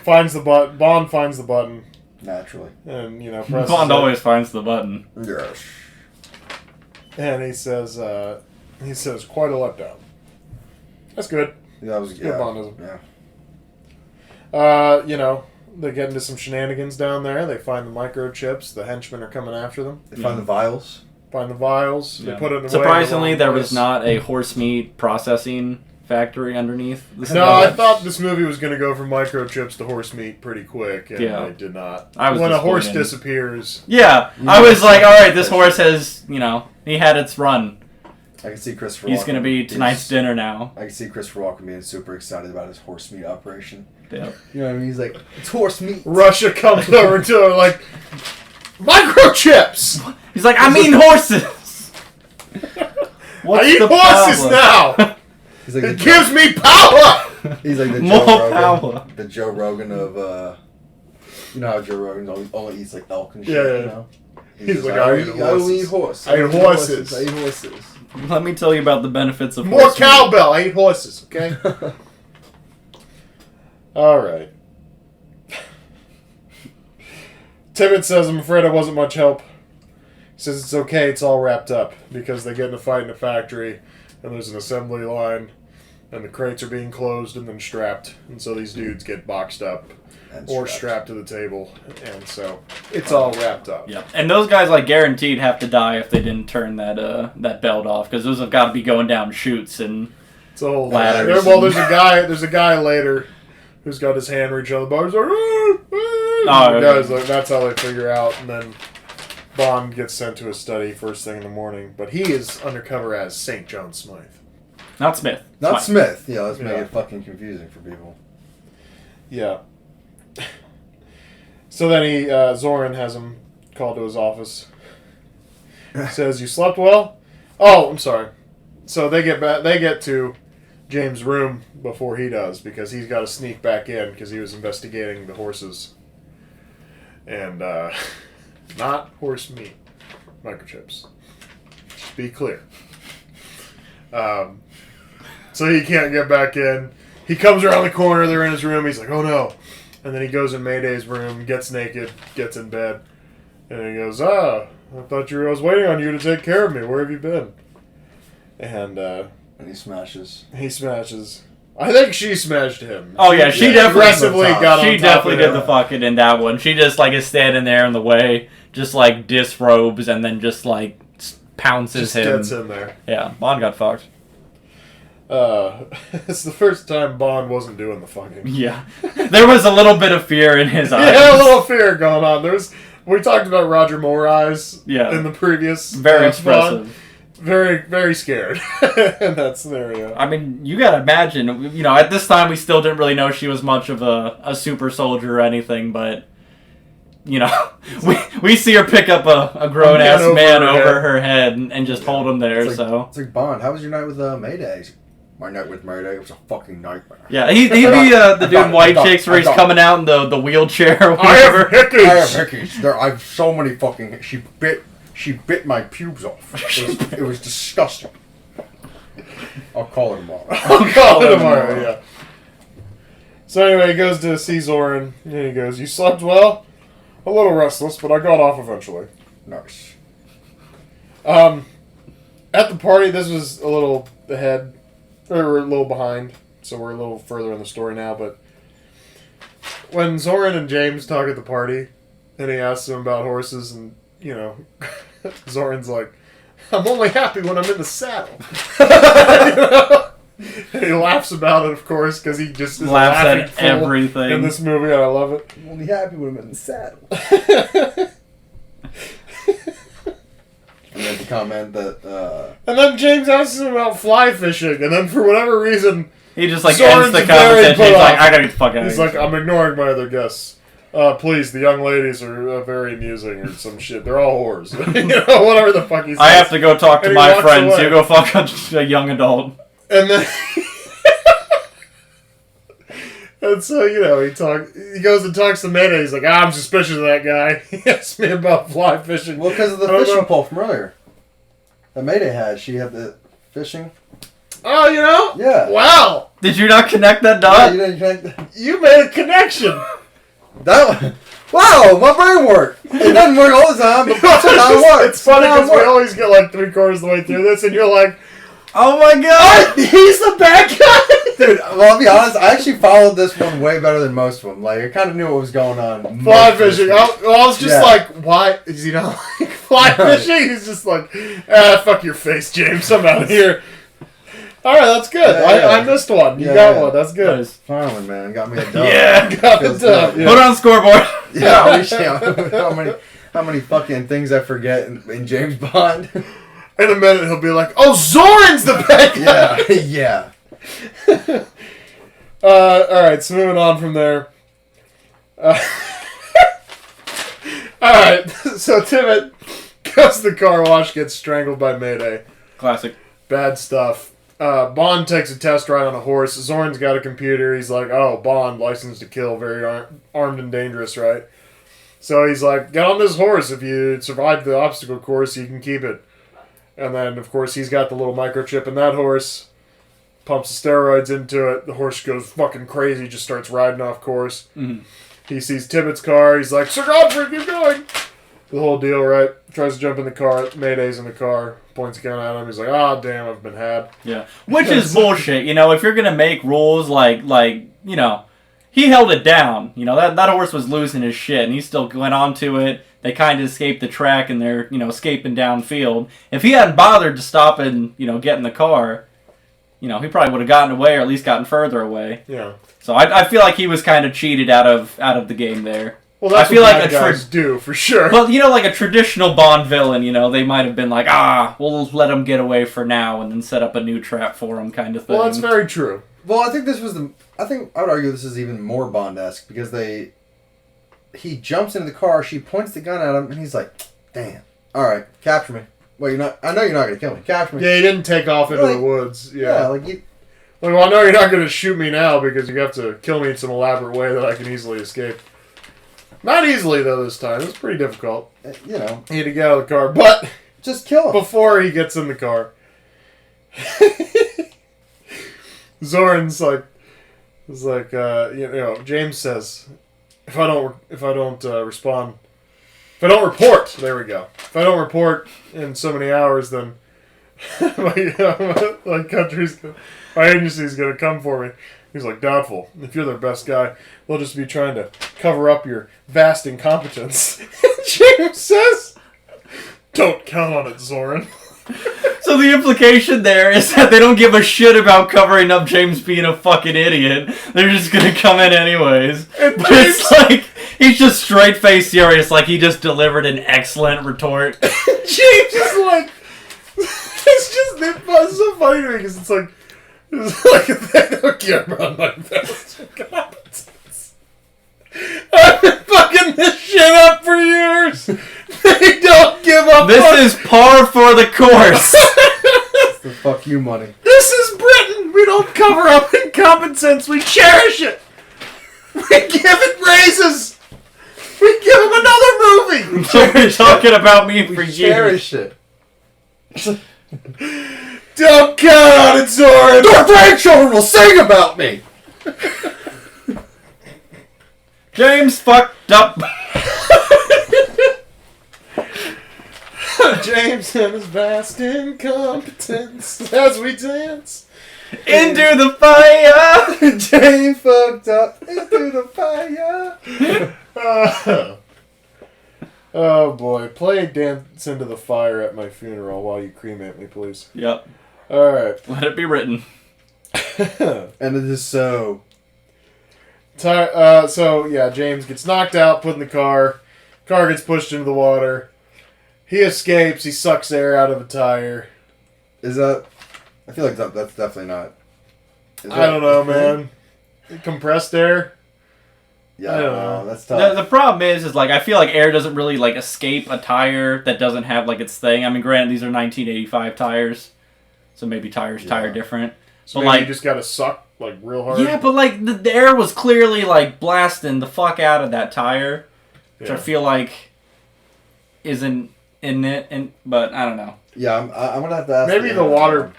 finds the button. Bond finds the button. Naturally. And, presses Bond it. always finds the button. Yes. And he says, quite a letdown. That's good. Yeah, that was Good Bondism. Yeah. They get into some shenanigans down there. They find the microchips. The henchmen are coming after them. They find the vials. Find the vials. Yeah. They put it in the Surprisingly, there place. was not a horse meat processing factory underneath. No, I thought this movie was going to go from microchips to horse meat pretty quick, and it did not. When a horse disappears... Yeah, I was like, alright, this horse has, he had its run. I can see Christopher He's Walken going to be tonight's dinner now. I can see Christopher Walken being super excited about his horse meat operation. Yeah. You know what I mean? He's like, it's horse meat. Russia comes over to her like, microchips! He's like, I mean horses! I eat horses now! He's like, it gives me power! He's like the More Joe Rogan. power. The Joe Rogan of, you know how Joe Rogan only eats like elk and shit, Yeah. you know? He's like, I eat horses. I eat horses. I eat horses. Let me tell you about the benefits of More horse meat. cowbell. I eat horses, okay? Alright. Tibbet says, I'm afraid I wasn't much help. He says it's okay, it's all wrapped up. Because they get in a fight in a factory, and there's an assembly line, and the crates are being closed and then strapped. And so these dudes get boxed up or strapped to the table. And so it's all wrapped up. Yep. And those guys, like, guaranteed have to die if they didn't turn that belt off. Because those have got to be going down chutes and It's a whole ladders. Well, there's a guy later who's got his hand reached on the bar. He's like, the guy's like, that's how they figure out. And then Bond gets sent to a study first thing in the morning. But he is undercover as St. John Smythe. Not Smith. Not Smith. Yeah, let's make it fucking confusing for people. Yeah. So then Zoran has him called to his office. He says, you slept well? Oh, I'm sorry. So they get to James' room before he does, because he's got to sneak back in because he was investigating the horses. And, not horse meat. Microchips. Just be clear. So he can't get back in. He comes around the corner, they're in his room, he's like, oh no. And then he goes in Mayday's room, gets naked, gets in bed. And he goes, I thought I was waiting on you to take care of me. Where have you been? And he smashes. I think she smashed him. Oh yeah, she definitely aggressively got on She top definitely of did him. the fucking in that one. She just like is standing there in the way, just like disrobes and then just like pounces Just him. gets in there. Yeah, Bond got fucked. It's the first time Bond wasn't doing the fucking. Yeah, there was a little bit of fear in his eyes. Yeah, a little fear going on. We talked about Roger Moore eyes in the previous. Very expressive. Bond. Very, very scared in that scenario. I mean, you gotta imagine, at this time we still didn't really know she was much of a super soldier or anything, but, we see her pick up a grown-ass man over her head and just hold him there, It's like Bond, how was your night with Mayday? My night with Mayday, it was a fucking nightmare. Yeah, he'd be the dude in White Chicks where he's coming out in the wheelchair or whatever. I have hickeys. I have so many fucking... She bit my pubes off. It was disgusting. I'll call her tomorrow. Yeah. So anyway, he goes to see Zoran, and he goes, "You slept well? A little restless, but I got off eventually." Nice. At the party, this was a little ahead, or a little behind, so we're a little further in the story now, but when Zoran and James talk at the party, and he asks them about horses, and, you know, Zoran's like, "I'm only happy when I'm in the saddle." You know? And he laughs about it, of course, because he just is laughs laughing at full everything in this movie, and I love it. I'm only happy when I'm in the saddle. And then to comment that. And then James asks him about fly fishing, and then for whatever reason, he just like Zoran's ends the very conversation. put He's like, off. "I gotta get the fuck out of He's here." like, "I'm ignoring my other guests. Please, the young ladies are very amusing," or some shit. They're all whores. You know, whatever the fuck he says. I have to go talk to And he my walks friends. away. You go fuck a young adult. And then, and so, you know, he goes and talks to Mayday. He's like, "I'm suspicious of that guy." He asked me about fly fishing. Well, because of the I don't fishing know. pole from earlier. That Mayday had. She had the fishing. Oh, you know? Yeah. Wow. Did you not connect that Yeah, dot? you didn't connect You made a connection. that. Wow, my brain worked. It doesn't work all the time, but sometimes it works. It's funny Sometimes because it we works. always get like 3/4 of the way through this, and you're like, Oh my god! he's the bad guy. Dude, well, I'll be honest, I actually followed this one way better than most of them. Like, I kind of knew what was going on. Fly most of fishing. this I was just Yeah. like, why is he not like fly fishing? He's just like, fuck your face, James. I'm out of here. All right, that's good. Yeah. I missed one. You Yeah, got yeah. one. That's good. Nice. Finally, man, got me a dub. Yeah, got the Feels dub. good. Yeah. Put on scoreboard. Yeah, I wish, how many fucking things I forget in James Bond. In a minute, he'll be like, "Oh, Zoran's the bad guy." Yeah, yeah. All right, so moving on from there. All right, so Timmett goes to the car wash, gets strangled by Mayday. Classic. Bad stuff. Bond takes a test ride on a horse. Zoran's got a computer. He's like, "Oh, Bond, licensed to kill, very armed and dangerous, right?" So he's like, "Get on this horse. If you survive the obstacle course, you can keep it." And then, of course, he's got the little microchip in that horse. Pumps the steroids into it. The horse goes fucking crazy. Just starts riding off course. Mm-hmm. He sees Timmett's car. He's like, "Sir Godfrey, keep going." The whole deal, right? Tries to jump in the car. Mayday's in the car. Points a gun at him. He's like, "Ah, damn, I've been had." Yeah, which is bullshit. You know, if you're gonna make rules like you know, he held it down. You know, that horse was losing his shit, and he still went on to it. They kind of escaped the track, and they're, you know, escaping downfield. If he hadn't bothered to stop and, you know, get in the car, you know, he probably would have gotten away, or at least gotten further away. Yeah. So I feel like he was kind of cheated out of the game there. Well, that's I feel what like bad guys do, for sure. Well, you know, like a traditional Bond villain, you know, they might have been like, we'll let him get away for now, and then set up a new trap for him, kind of thing. Well, that's very true. Well, I think I would argue this is even more Bond-esque because he jumps into the car, she points the gun at him, and he's like, "Damn, all right, capture me." Well, I know you're not gonna kill me. Capture me. Yeah, he didn't take off into Like, the woods. Yeah, Yeah. like you. Like, well, I know you're not going to shoot me now because you have to kill me in some elaborate way that I can easily escape. Not easily, though, this time. It was pretty difficult. You know, He had to get out of the car. But just kill him. before he gets in the car, Zoran's like, you know, James says, if I don't respond, if I don't report, there we go. If I don't report in so many hours, then my agency's gonna come for me. He's like, "Doubtful. If you're their best guy, they'll just be trying to cover up your vast incompetence." James says, "Don't count on it, Zoran." So the implication there is that they don't give a shit about covering up James being a fucking idiot. They're just gonna come in anyways. And But James- it's like, he's just straight-faced serious, like he just delivered an excellent retort. James is like, it's so funny to me because it's like they don't care about my vast incompetence. I've been fucking this shit up for years. They don't give up. This is par for the course. It's the fucking Fuck you, money. This is Britain! We don't cover up incompetence, we cherish it! We give it raises! We give him another movie! You're talking about me for We years. cherish it. Don't count on it, Zoran! Your grandchildren will sing about me! James fucked up. James and his vast incompetence as we dance Into the fire. James fucked up into the fire. Oh boy, play Dance Into the Fire at my funeral while you cremate me, please. Yep. Alright. Let it be written. And it is so. So, yeah, James gets knocked out, put in the car. Car gets pushed into the water. He escapes. He sucks air out of a tire. Is that? I feel like that's definitely not. I don't know, man. Compressed air? Yeah, I don't know. That's tough. The problem is like I feel like air doesn't really like escape a tire that doesn't have like its thing. I mean, granted, these are 1985 tires, so maybe tire different. So but maybe like, you just gotta suck, like, real hard? yeah, but like the air was clearly like blasting the fuck out of that tire, which I feel like isn't in it. But I don't know. Yeah, I'm gonna have to ask. Maybe the water,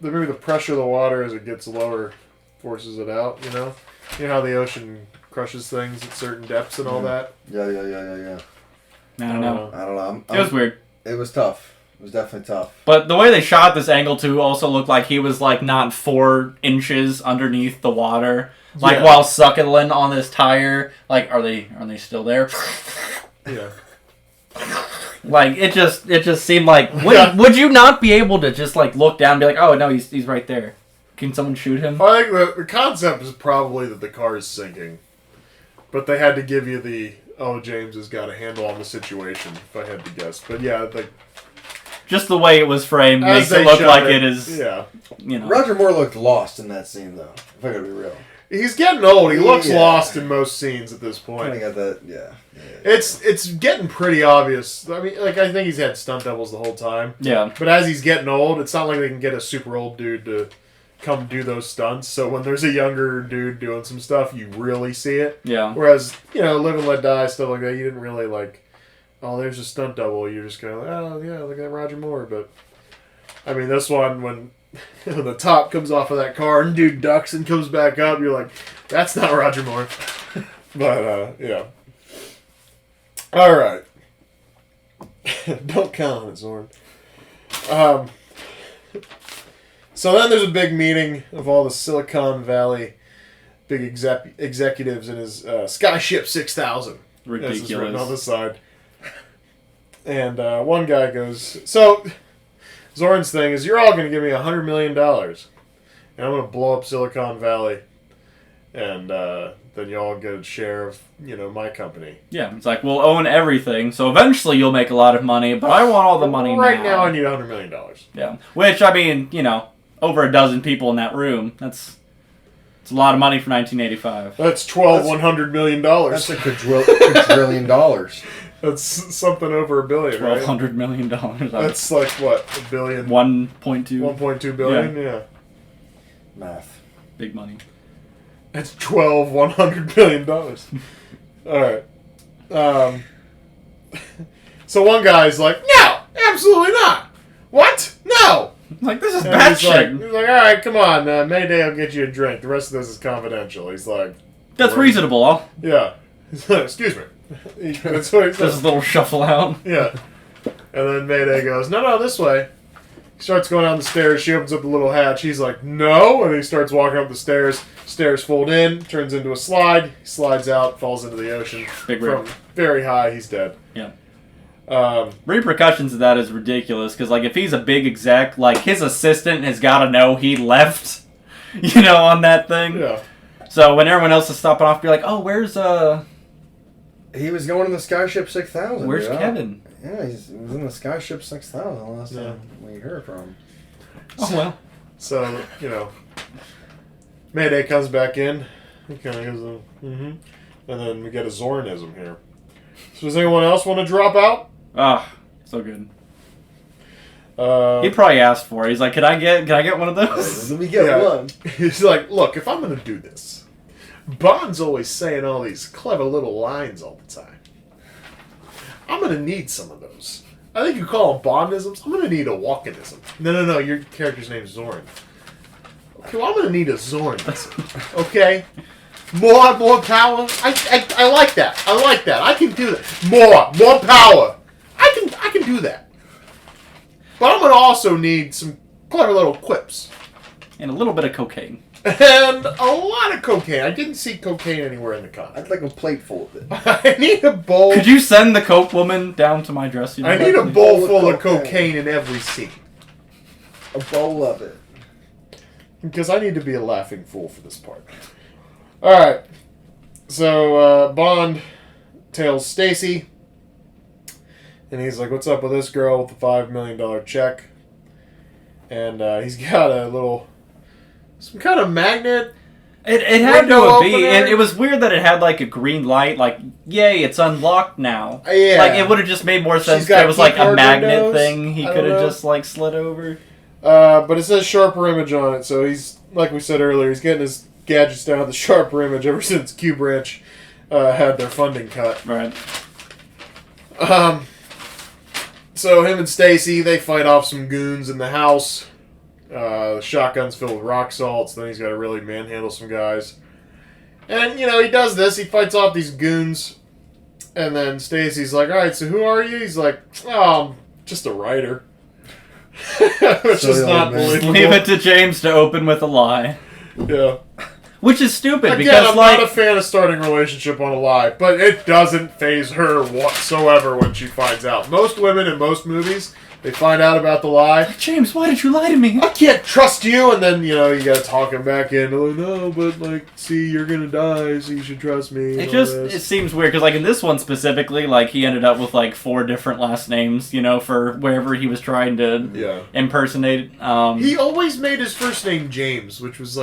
maybe the pressure of the water as it gets lower forces it out, you know? You know how the ocean crushes things at certain depths and all that? Yeah. I don't know. I don't know. It was weird. It was tough. It was definitely tough. But the way they shot this angle too also looked like he was like not 4 inches underneath the water, like while suckling on this tire. Like, are they still there? Yeah. Like it just seemed like would you not be able to just like look down and be like, oh no, he's right there. Can someone shoot him? I think the concept is probably that the car is sinking. But they had to give you the, James has got a handle on the situation, if I had to guess. But yeah, like, just the way it was framed as makes it look like it is, yeah. you know. Roger Moore looked lost in that scene, though. If I gotta be real. He's getting old. He looks Yeah. lost in most scenes at this point. Kind of got that, yeah. It's getting pretty obvious. I mean, like, I think he's had stunt doubles the whole time. Yeah. But as he's getting old, it's not like they can get a super old dude to come do those stunts. So when there's a younger dude doing some stuff, you really see it. Yeah. Whereas, Live and Let Die, stuff like that, you didn't really like, there's a stunt double. You're just kind of like, oh, yeah, look at Roger Moore. But, I mean, this one, when the top comes off of that car and dude ducks and comes back up, you're like, that's not Roger Moore. But, yeah. All right. Don't count on it, Zorn. So then there's a big meeting of all the Silicon Valley big executives in his Skyship 6000. Ridiculous. As is written on the side. And one guy goes, so Zorn's thing is, you're all going to give me $100 million. And I'm going to blow up Silicon Valley. And then you all get a share of, my company. Yeah, it's like, we'll own everything, so eventually you'll make a lot of money, but I want all the money right now. I need $100 million. Yeah, which, I mean, over a dozen people in that room, it's a lot of money for 1985. That's $100 million. That's a quadrillion dollars. That's something over $1 billion, right? $1,200 million. That's like, what, $1 billion? 1.2. 1.2 billion, yeah. Math. Big money. That's $100 million. All right. So one guy's like, no, absolutely not. What? No. Like, this is And bad he's shit. like, all right, come on. Mayday, I'll get you a drink. The rest of this is confidential. He's like, That's reasonable. yeah. He's like, excuse me. That's what he Just a says. little shuffle out. Yeah. And then Mayday goes, no, this way. He starts going down the stairs. She opens up the little hatch. He's like, no. And he starts walking up the stairs. Stairs fold in, turns into a slide. He slides out, falls into the ocean. Big From rip. very high, he's dead. Yeah. Repercussions of that is ridiculous, because, like, if he's a big exec, like, his assistant has got to know he left, on that thing. Yeah. So when everyone else is stopping off, be like, oh, where's He was going in the Skyship 6000. where's Kevin? Yeah, he was in the Skyship 6000 last time we heard from him. Oh, well. So, Mayday comes back in. He kind of goes, mm-hmm. And then we get a Zornism here. So does anyone else want to drop out? Ah, so good. He probably asked for it. He's like, can I get one of those? Let me get one. He's like, look, if I'm gonna do this, Bond's always saying all these clever little lines all the time. I'm gonna need some of those. I think you call them Bondisms. I'm gonna need a Walkenism. No. Your character's name's Zorin. Okay, well, I'm gonna need a Zoranism. Okay, more power. I like that. I like that. I can do that. More power. I can do that. But I'm gonna also need some clever little quips. And a little bit of cocaine. And a lot of cocaine. I didn't see cocaine anywhere in the comic. I'd like a plate full of it. I need a bowl. Could you send the coke woman down to my dressing room? I need a bowl full of cocaine in every scene. A bowl of it. Because I need to be a laughing fool for this part. Alright. So, Bond tails Stacy. And he's like, what's up with this girl with the $5 million check? And he's got some kind of magnet. It had to be, and it was weird that it had like a green light, like, yay, it's unlocked now. Yeah. Like, it would have just made more sense if it was like a magnet thing he could have just like slid over. But it says sharper image on it, so he's, like we said earlier, he's getting his gadgets down to the sharper image ever since Q Branch had their funding cut. Right. So him and Stacy, they fight off some goons in the house. The shotgun's filled with rock salts. Then he's got to really manhandle some guys. And, he does this. He fights off these goons. And then Stacy's like, alright, so who are you? He's like, oh, I'm just a writer. Which is not believable. Leave it to James to open with a lie. Yeah. Which is stupid Again, because, I'm not a fan of starting a relationship on a lie, but it doesn't faze her whatsoever when she finds out. Most women in most movies, they find out about the lie. James, why did you lie to me? I can't trust you, and then, you gotta talk him back in. Oh, no, but, see, you're gonna die, so you should trust me. It seems weird, because, in this one specifically, he ended up with, 4 different last names, for wherever he was trying to impersonate. He always made his first name James, which was,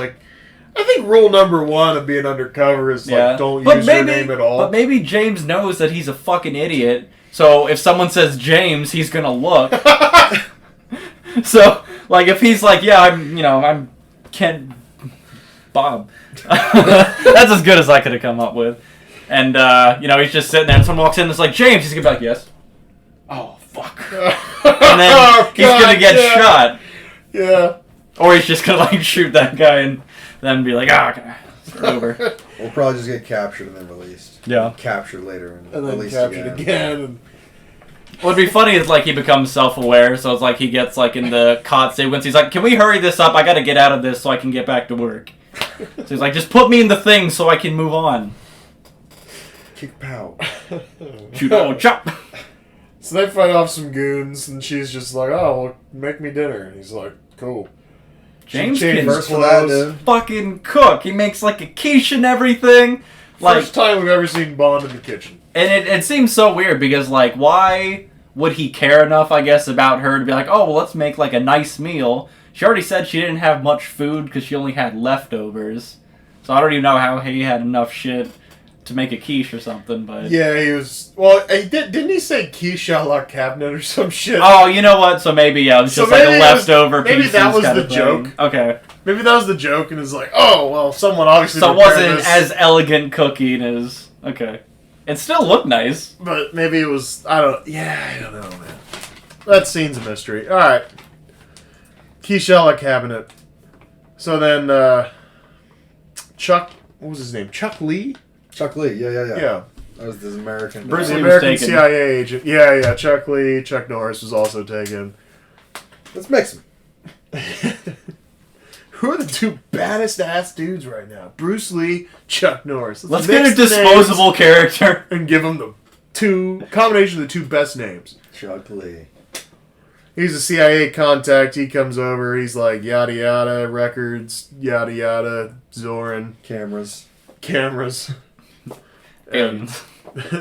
I think rule number 1 of being undercover is, don't use your name at all. But maybe James knows that he's a fucking idiot, so if someone says James, he's gonna look. So, if he's like, yeah, I'm Ken Bob. That's as good as I could have come up with. And, he's just sitting there and someone walks in and it's like, James, he's gonna be like, yes. Oh, fuck. And then he's gonna get shot. Yeah. Or he's just gonna, shoot that guy and then be like, okay, it's over. We'll probably just get captured and then released. Yeah. Captured later and then released captured again. And What'd be funny is, he becomes self-aware, so it's he gets, in the cot sequence. He's like, can we hurry this up? I gotta get out of this so I can get back to work. So he's like, just put me in the thing so I can move on. kick pow. Shoot, oh, chop. So they fight off some goons, and she's just like, oh, well, make me dinner. And he's like, cool. James She can changed clothes. fucking cook. He makes, a quiche and everything. First time we've ever seen Bond in the kitchen. And it seems so weird because, why would he care enough, I guess, about her to be like, oh, well, let's make, a nice meal. She already said she didn't have much food because she only had leftovers. So I don't even know how he had enough shit to make a quiche or something, but... Yeah, he was... Well, didn't he say quiche a la cabinet or some shit? Oh, you know what? So maybe, it was just a leftover piece. Maybe that was the joke. Okay. Maybe that was the joke, and it's like, oh, well, someone obviously... So it wasn't as elegant cooking as... Okay. It still looked nice. But maybe it was... I don't know, man. That scene's a mystery. Alright. Quiche a la cabinet. So then, Chuck... What was his name? Chuck Lee? Chuck Lee, yeah. Yeah. That was this American. Bruce, the He was American taken. CIA agent. Yeah. Chuck Lee. Chuck Norris was also taken. Let's mix them. Who are the 2 baddest ass dudes right now? Bruce Lee, Chuck Norris. Let's get a mix the disposable names character. and give them the combination of the 2 best names. Chuck Lee. He's a CIA contact. He comes over. He's like, yada yada, records, yada yada, Zorin. Cameras. And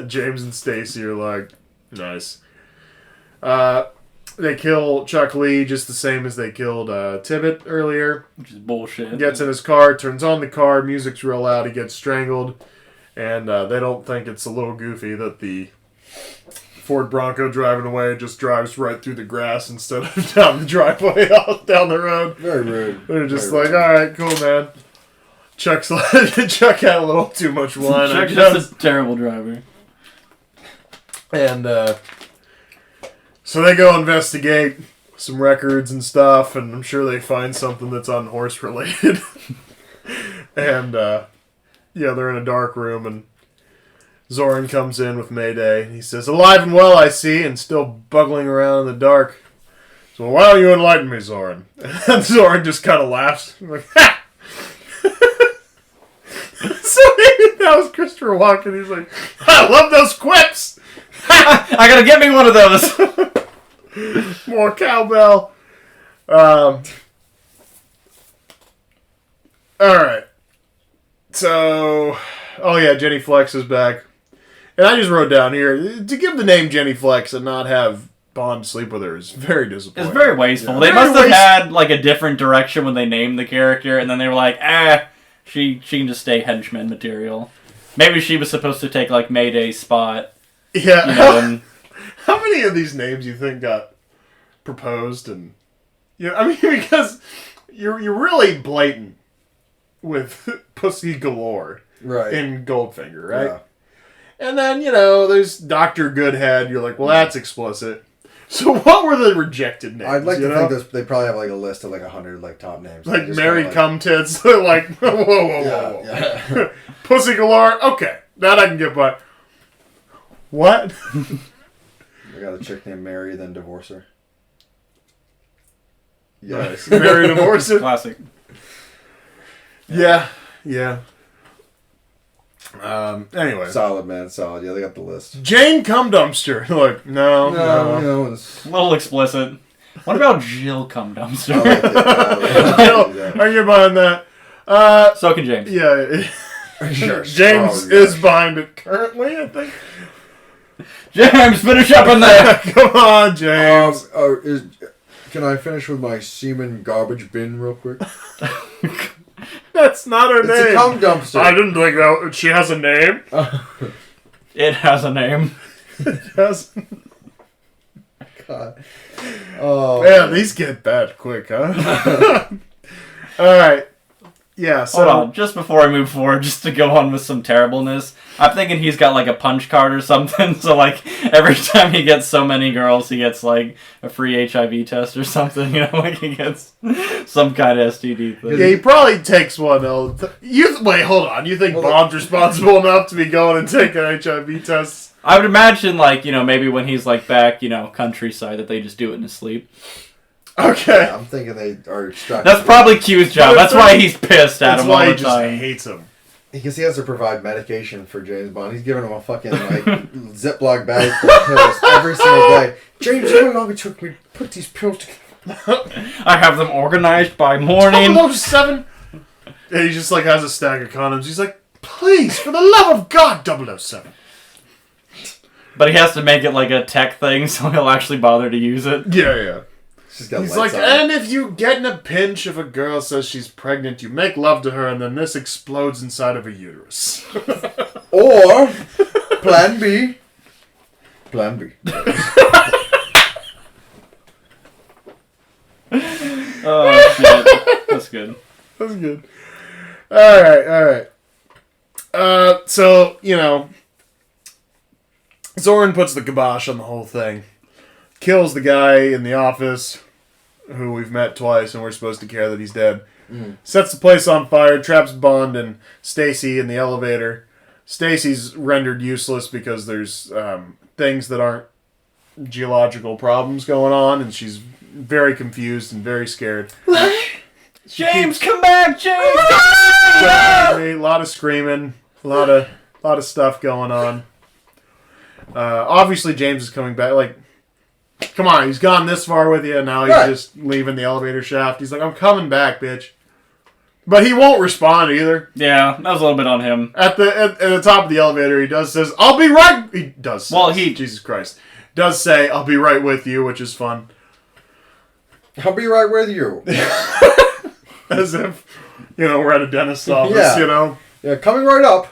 James and Stacy are like, nice. They kill Chuck Lee just the same as they killed Tibbet earlier. Which is bullshit. Gets in his car, turns on the car, music's real loud, he gets strangled. And they don't think it's a little goofy that the Ford Bronco driving away just drives right through the grass instead of down the driveway out down the road. Very rude. They're just Very like, rude. all right, cool, man. Chuck had a little too much wine. I Chuck's guess. just a terrible driver. And so they go investigate some records and stuff, and I'm sure they find something that's unhorse related. And they're in a dark room, and Zoran comes in with Mayday, and he says, "Alive and well, I see, and still buggling around in the dark. So why don't you enlighten me, Zoran?" And Zoran just kind of laughs. I'm like, ha! So that was Christopher Walken. He's like, "I love those quips! I gotta get me one of those." More cowbell." Alright. So, Jenny Flex is back. And I just wrote down here, to give the name Jenny Flex and not have Bond sleep with her is very disappointing. It's very wasteful. Yeah. They Very must have had like a different direction when they named the character, and then they were like, she can just stay henchman material. Maybe she was supposed to take like Mayday's spot. Yeah. And How many of these names you think got proposed? And because you're really blatant with Pussy Galore in Goldfinger, right? Yeah. And then, there's Dr. Goodhead. You're like, well, that's explicit. So what were the rejected names? I'd like to think they probably have like a list of like 100 like top names. Like Just Mary kinda, Cum Tits. Like, whoa. Yeah. Pussy Galore. Okay, that I can get by. What? I got a chick named Mary, then divorce her. Nice. Mary divorce her. classic. Yeah. Anyway. Solid, man. Solid. Yeah, they got the list. Jane Cum Dumpster. Like, no. It's... A little explicit. What about Jill Cum Dumpster? Jill, are you behind that? So can James. Yeah. Sure. James is behind it currently, I think. James, finish up in there! Come on, James. Can I finish with my semen garbage bin real quick? That's not her name. It's a cum dumpster. I didn't think that. She has a name. It has a name. Yes. God. Oh. Man, these get bad quick, huh? All right. Yeah, so... Hold on, just before I move forward, just to go on with some terribleness, I'm thinking he's got like a punch card or something, so like every time he gets so many girls, he gets like a free HIV test or something, like he gets some kind of STD thing. Yeah, he probably takes one. Wait, hold on. You think Bond's responsible enough to be going and taking HIV tests? I would imagine like, maybe when he's like back, countryside, that they just do it in his sleep. Okay. Yeah, I'm thinking they are extracting. That's probably Q's job. That's why he's pissed at him all the That's why he time. just hates him. Because he has to provide medication for James Bond. He's giving him a fucking Ziploc bag full of pills every single day. James, how long it took me to put these pills together? I have them organized by morning. 007. And he just like has a stack of condoms. He's like, please, for the love of God, 007. But he has to make it like a tech thing, so he'll actually bother to use it. Yeah. He's like, and if you get in a pinch if a girl says she's pregnant, you make love to her, and then this explodes inside of a uterus. Or, plan B. Plan B. Oh, shit. That's good. That's good. Alright. So, Zoran puts the kibosh on the whole thing. Kills the guy in the office, who we've met twice, and we're supposed to care that he's dead. Sets the place on fire, traps Bond and Stacy in the elevator. Stacy's rendered useless because there's things that aren't geological problems going on, and she's very confused and very scared. James, come back, James! A lot of screaming, a lot of stuff going on. Obviously, James is coming back. Like, come on, he's gone this far with you, and now he's just leaving the elevator shaft. He's like, I'm coming back, bitch. But he won't respond either. Yeah, that was a little bit on him. At the top of the elevator, he says, I'll be right... He does say, Jesus Christ. Does say, I'll be right with you, which is fun. I'll be right with you. As if, we're at a dentist's office, Yeah, coming right up.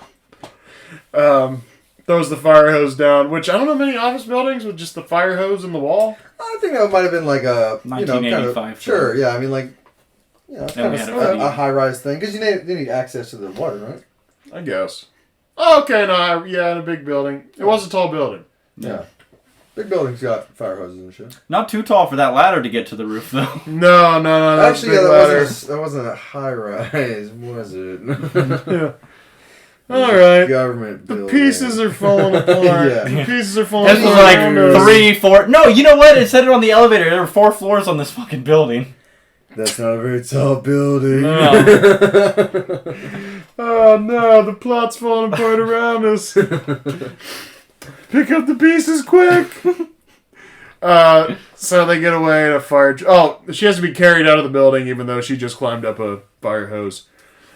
throws the fire hose down, which I don't know many office buildings with just the fire hose in the wall. I think that might have been like a 1985 kind of, sure, yeah. I mean, like, it's kind of a high-rise thing because they need access to the water, right? I guess. Oh, okay, no, in a big building. It was a tall building. Yeah. Big buildings got fire hoses and shit. Not too tall for that ladder to get to the roof, though. No. Actually, that wasn't a high-rise, was it? Yeah. All right. Government the building. Pieces are falling apart. Yeah. The pieces are falling apart. This was like 3, 4... No, you know what? It said it on the elevator. There were 4 floors on this fucking building. That's not a very tall building. No. Oh no, the plot's falling apart around us. Pick up the pieces quick. So they get away in a fire. She has to be carried out of the building even though she just climbed up a fire hose.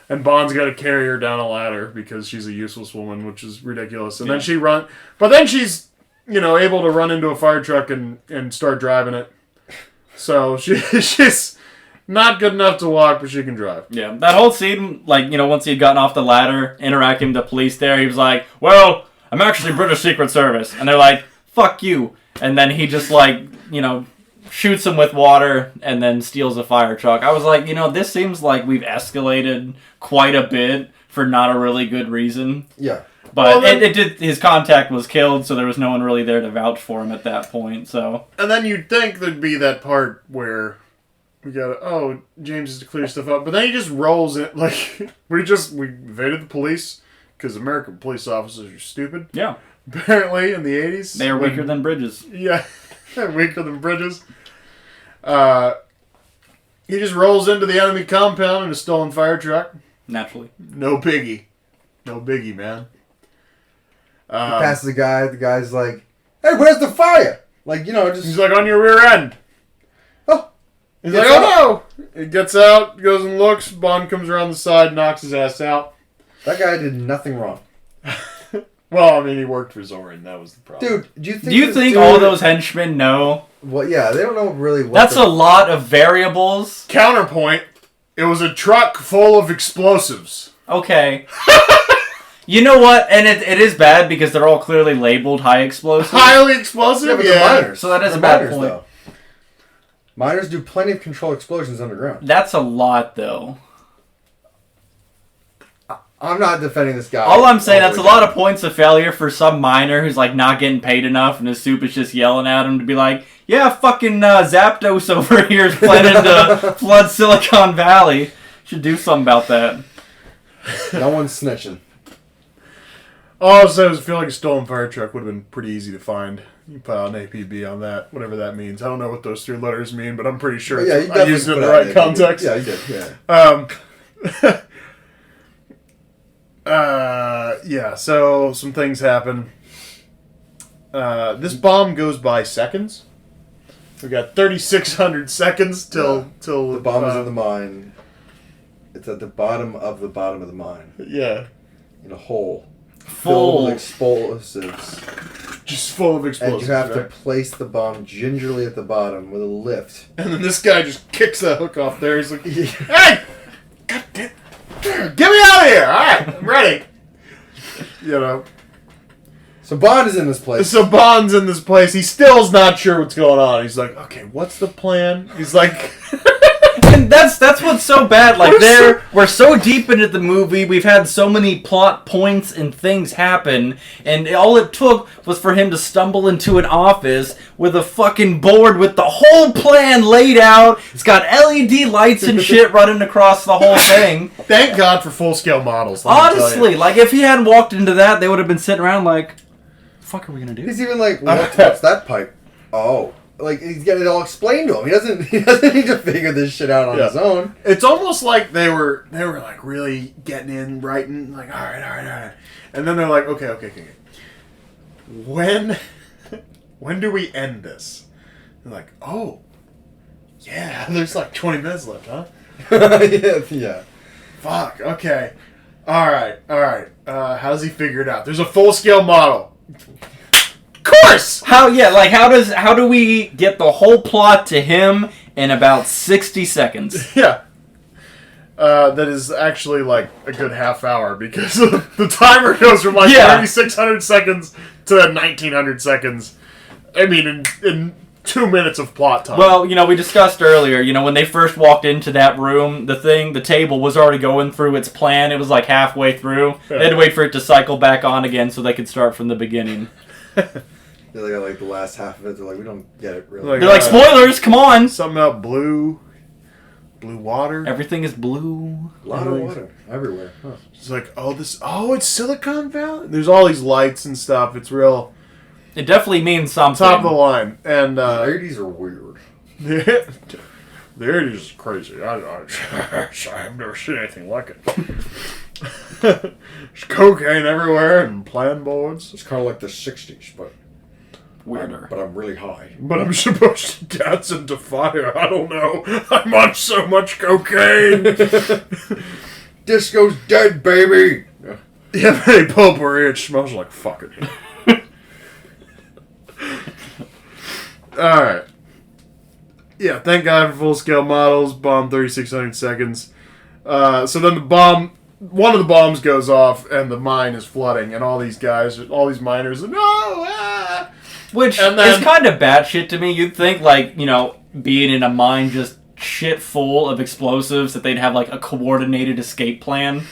And Bond's got to carry her down a ladder because she's a useless woman, which is ridiculous. And then she's, able to run into a fire truck and start driving it. So she's not good enough to walk, but she can drive. Yeah, that whole scene, once he had gotten off the ladder, interacting with the police there, he was like, well, I'm actually British Secret Service. And they're like, fuck you. And then he just, shoots him with water and then steals a fire truck. I was like, this seems like we've escalated quite a bit for not a really good reason. Yeah. But his contact was killed, so there was no one really there to vouch for him at that point, so. And then you'd think there'd be that part where James has to clear stuff up. But then he just rolls in, we invaded the police because American police officers are stupid. Yeah. Apparently, in the 80s. They are weaker than bridges. Yeah, weaker than bridges. He just rolls into the enemy compound in a stolen fire truck. Naturally. No biggie, man. He passes the guy. The guy's like, "Hey, where's the fire?" He's like, "On your rear end." Oh. He's like, "Oh no!" He gets out, goes and looks. Bond comes around the side, knocks his ass out. That guy did nothing wrong. Well, I mean, he worked for Zorin. That was the problem. Dude, do you think all those henchmen know? Well, yeah, they don't know really what. That's a lot of variables. Counterpoint: it was a truck full of explosives. Okay. You know what? And it is bad because they're all clearly labeled high explosive. Highly explosive? Yeah, but they're miners. So that is a bad miners, point. Though. Miners do plenty of controlled explosions underground. That's a lot, though. I'm not defending this guy. All I'm saying, that's a lot of points of failure for some miner who's not getting paid enough and his soup is just yelling at him to be like, yeah, fucking Zapdos over here is planning to flood Silicon Valley. Should do something about that. No one's snitching. All I was saying is I feel like a stolen fire truck would have been pretty easy to find. You put out an APB on that, whatever that means. I don't know what those 3 letters mean, but I'm pretty sure I used it in the right context. Yeah, you did, yeah. So some things happen. This bomb goes by seconds. We got 3,600 seconds till the bomb is in the mine. It's at the bottom of the mine. Yeah. In a hole. Full with explosives. Just full of explosives. And you have to place the bomb gingerly at the bottom with a lift. And then this guy just kicks that hook off there. He's like, hey! God damn. Get me out of here! Alright, I'm ready. So Bond is in this place. Bond's in this place. He still's not sure what's going on. He's like, okay, what's the plan? He's like... And that's what's so bad. We're so deep into the movie. We've had so many plot points and things happen, and all it took was for him to stumble into an office with a fucking board with the whole plan laid out. It's got LED lights and shit running across the whole thing. Thank God for full-scale models. Honestly, if he hadn't walked into that, they would have been sitting around like, "What the fuck are we gonna do?" He's even like, what's that pipe? Oh. He's got it all explained to him. He doesn't need to figure this shit out on his own. It's almost like they were really getting in, writing, all right. And then they're like, okay. When do we end this? They're like, oh, yeah, there's 20 minutes left, huh? Yeah. Fuck, okay. All right. How does he figure it out? There's a full-scale model. Course. How do we get the whole plot to him in about 60 seconds? Yeah. that is actually like a good half hour because the timer goes from like 3,600 seconds to 1,900 seconds. I mean, in 2 minutes of plot time. Well, we discussed earlier, when they first walked into that room, the table was already going through its plan. It was like halfway through. Yeah. They had to wait for it to cycle back on again so they could start from the beginning. They got like the last half of it. They're like, we don't get it really. They're like, spoilers, come on. Something about blue water. Everything is blue. A lot of water everywhere. Huh. It's like, it's Silicon Valley. There's all these lights and stuff. It's real. It definitely means something. Top of the line. And the 80s are weird. The 80s is crazy. I've never seen anything like it. There's cocaine everywhere and plan boards. It's kind of like the 60s, but weirder. But I'm really high. But I'm supposed to dance into fire. I don't know. I'm on so much cocaine. Disco's dead, baby. Yeah, hey, potpourri. It smells like fucking. Alright. Yeah, thank God for full-scale models. Bomb 3,600 seconds. So then one of the bombs goes off, and the mine is flooding, and all these miners are, no! Ah! Which is kind of batshit to me. You'd think, like, being in a mine just shit full of explosives, that they'd have, like, a coordinated escape plan.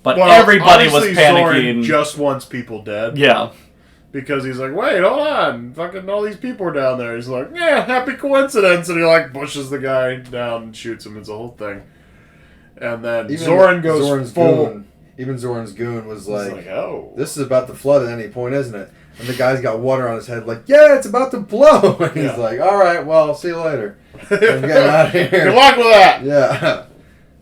But everybody was panicking. Zoran just wants people dead. Yeah. Because he's like, wait, hold on. Fucking all these people are down there. He's like, yeah, happy coincidence. And he, like, pushes the guy down and shoots him. It's a whole thing. And then Zoran goes full. Even Zoran's goon was like, oh. This is about to flood at any point, isn't it? And the guy's got water on his head, like, yeah, it's about to blow. And he's like, all right, well, I'll see you later. I'm getting out of here. Good luck with that. Yeah.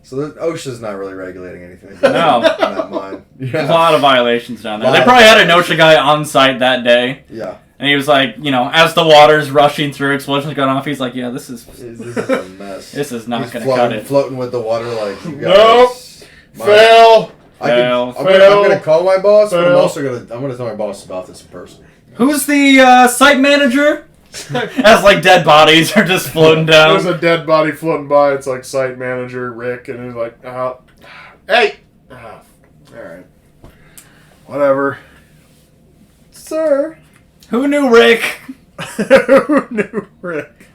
So the OSHA's not really regulating anything. No. In that mine. Yeah. A lot of violations down there. They probably had an OSHA guy on site that day. Yeah. And he was like, as the water's rushing through, explosions going off, he's like, yeah, this is a mess. This is not going to cut it. Floating with the water like, you Nope. guys. Fail. I'm gonna call my boss, but I'm also gonna tell my boss about this in person. Who's the site manager? As like dead bodies are just floating down. There's a dead body floating by. It's like site manager Rick, and he's like, hey, all right, whatever, sir. Who knew Rick? Who knew Rick?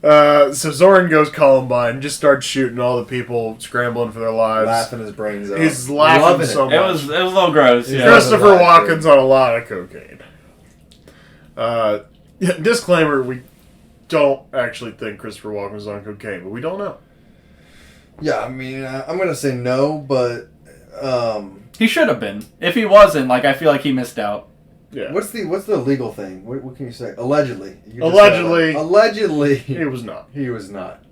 So Zoran goes Columbine, just starts shooting all the people scrambling for their lives. Laughing his brains out. He's laughing so much. It was a little gross. Yeah. Christopher Walken's on a lot of cocaine. Disclaimer, we don't actually think Christopher Walken's on cocaine, but we don't know. Yeah, I mean, I'm going to say no, but... he should have been. If he wasn't, I feel like he missed out. Yeah. What's the legal thing? What can you say? Allegedly. Allegedly. He was not. He was not.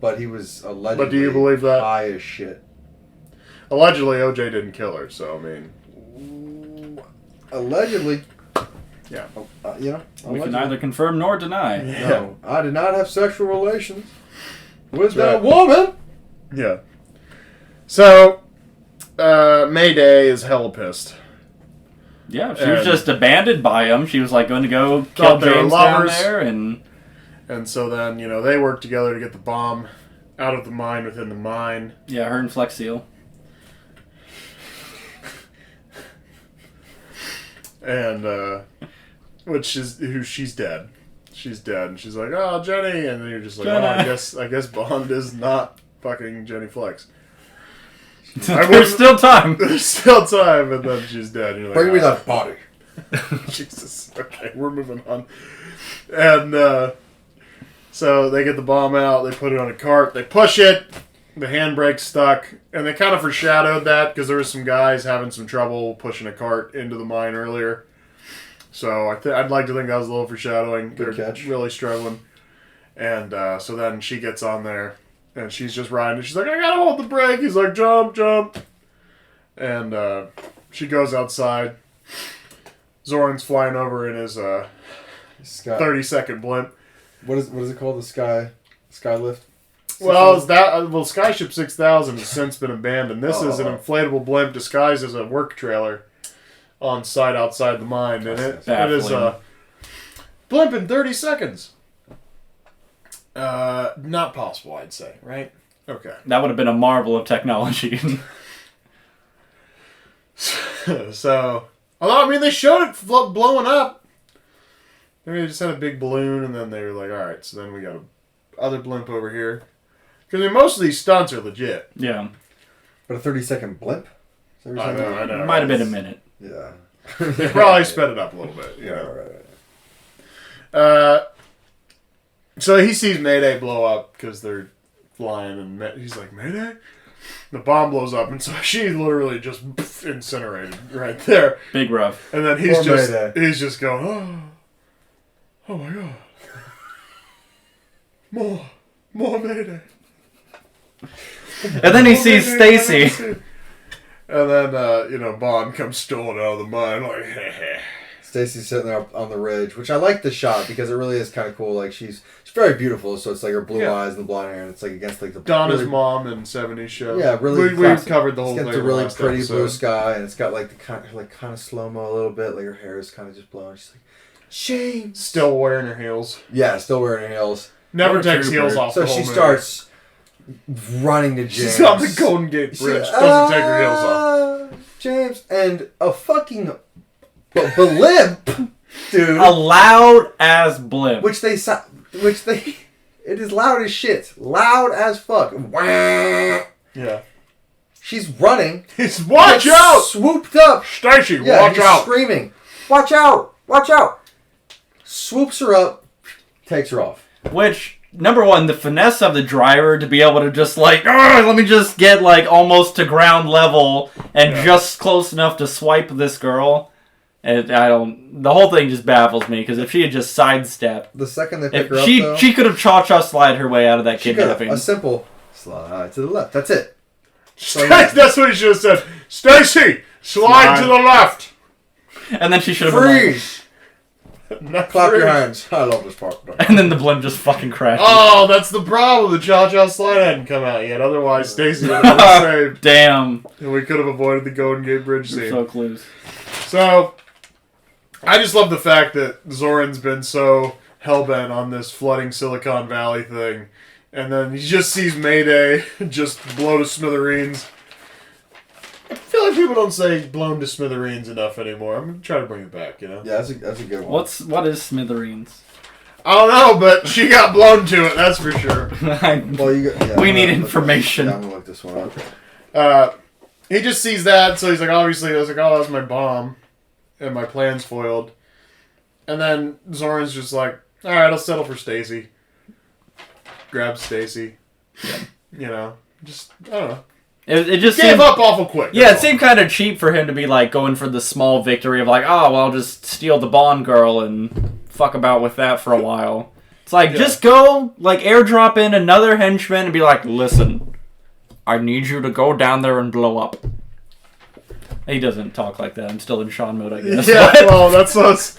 But he was allegedly but do you believe that? High as shit. Allegedly, OJ didn't kill her, so, I mean... Allegedly. Yeah. We can neither confirm nor deny. Yeah. No, I did not have sexual relations with that woman. Yeah. So, Mayday is hella pissed. Yeah, she was just abandoned by him. She was going to go kill James down there, and so then they work together to get the bomb out of the mine within the mine. Yeah, her and Flex Seal. And she's dead. She's dead, and she's like, "Oh, Jenny," and then you're just like, "Oh, I guess Bond is not fucking Jenny Flex." There's still time. There's still time, and then she's dead. And you're like, bring me that body. Jesus. Okay, we're moving on. And so they get the bomb out. They put it on a cart. They push it. The handbrake's stuck, and they kind of foreshadowed that because there was some guys having some trouble pushing a cart into the mine earlier. So I'd like to think that was a little foreshadowing. Good catch. They're really struggling. And so then she gets on there. And she's just riding. She's like, I gotta hold the brake. He's like, jump, jump. And she goes outside. Zoran's flying over in his 30-second blimp. What is it called? The Skylift? Well, Skyship 6000 has since been abandoned. This is an inflatable blimp disguised as a work trailer on site outside the mine. And it is a blimp in 30 seconds. Not possible, I'd say, right? Okay. That would have been a marvel of technology. So, although, I mean, they showed it blowing up. They just had a big balloon, and then they were like, alright, so then we got a other blimp over here. Because I mean, most of these stunts are legit. Yeah. But a 30-second blimp? I know. Might have been a minute. Yeah. They probably sped it up a little bit. You know? Right. So he sees Mayday blow up because they're flying, and he's like, Mayday? The bomb blows up, and so she literally just incinerated right there. Big rough. And then he's just going, oh my god. More Mayday. And then he sees Stacy. And then, Bond comes strolling out of the mine, like, heh. Stacy's sitting there up on the ridge, which I like the shot because it really is kind of cool. Like, she's very beautiful, so it's like her blue eyes and the blonde hair, and it's like against like the Donna's really, mom in 70s show. Yeah, really. We've covered the whole thing. It's got the really pretty blue sky, and it's got like the kind of slow mo a little bit. Like her hair is kind of just blowing. She's like, shame. Still wearing her heels. Yeah, still wearing her heels. Never takes heels off. So she starts running to James. She's on the Golden Gate Bridge. Doesn't take her heels off. James, and a fucking blimp, dude. A loud ass blimp. It is loud as shit. Loud as fuck. Yeah. She's running. Watch out! Swooped up. Stacy, watch out! Screaming. Watch out! Watch out! Swoops her up. Takes her off. Which, number one, the finesse of the driver to be able to just like, let me just get like almost to ground level and just close enough to swipe this girl. And the whole thing just baffles me because if she had just sidestepped, the second they pick her up, though, she could have cha-cha slide her way out of that kidnapping. A simple slide to the left. That's it. That's what he should have said. Stacy, slide to the left. And then she should have freeze. Clap your hands. I love this part. And then the blimp just fucking crashed. Oh, that's the problem. The cha-cha slide hadn't come out yet. Otherwise, Stacy would have been saved. Damn. And we could have avoided the Golden Gate Bridge scene. So close. So, I just love the fact that Zoran's been so hellbent on this flooding Silicon Valley thing. And then he just sees Mayday just blow to smithereens. I feel like people don't say blown to smithereens enough anymore. I'm going to try to bring it back, you know? Yeah, that's a good one. What is smithereens? I don't know, but she got blown to it, that's for sure. We need information. I'm going to look this one up. He just sees that, so he's like, obviously, I was like, oh, that's my bomb. And my plan's foiled. And then Zoran's just like, alright, I'll settle for Stacy. Grabs Stacy. You know, just, I don't know. It just gave up awful quick. Yeah, it seemed kind of cheap for him to be like going for the small victory of like, oh, well, I'll just steal the Bond girl and fuck about with that for a while. It's like, just go, like, airdrop in another henchman and be like, listen, I need you to go down there and blow up. He doesn't talk like that. I'm still in Sean mode, I guess. Yeah, well, that's what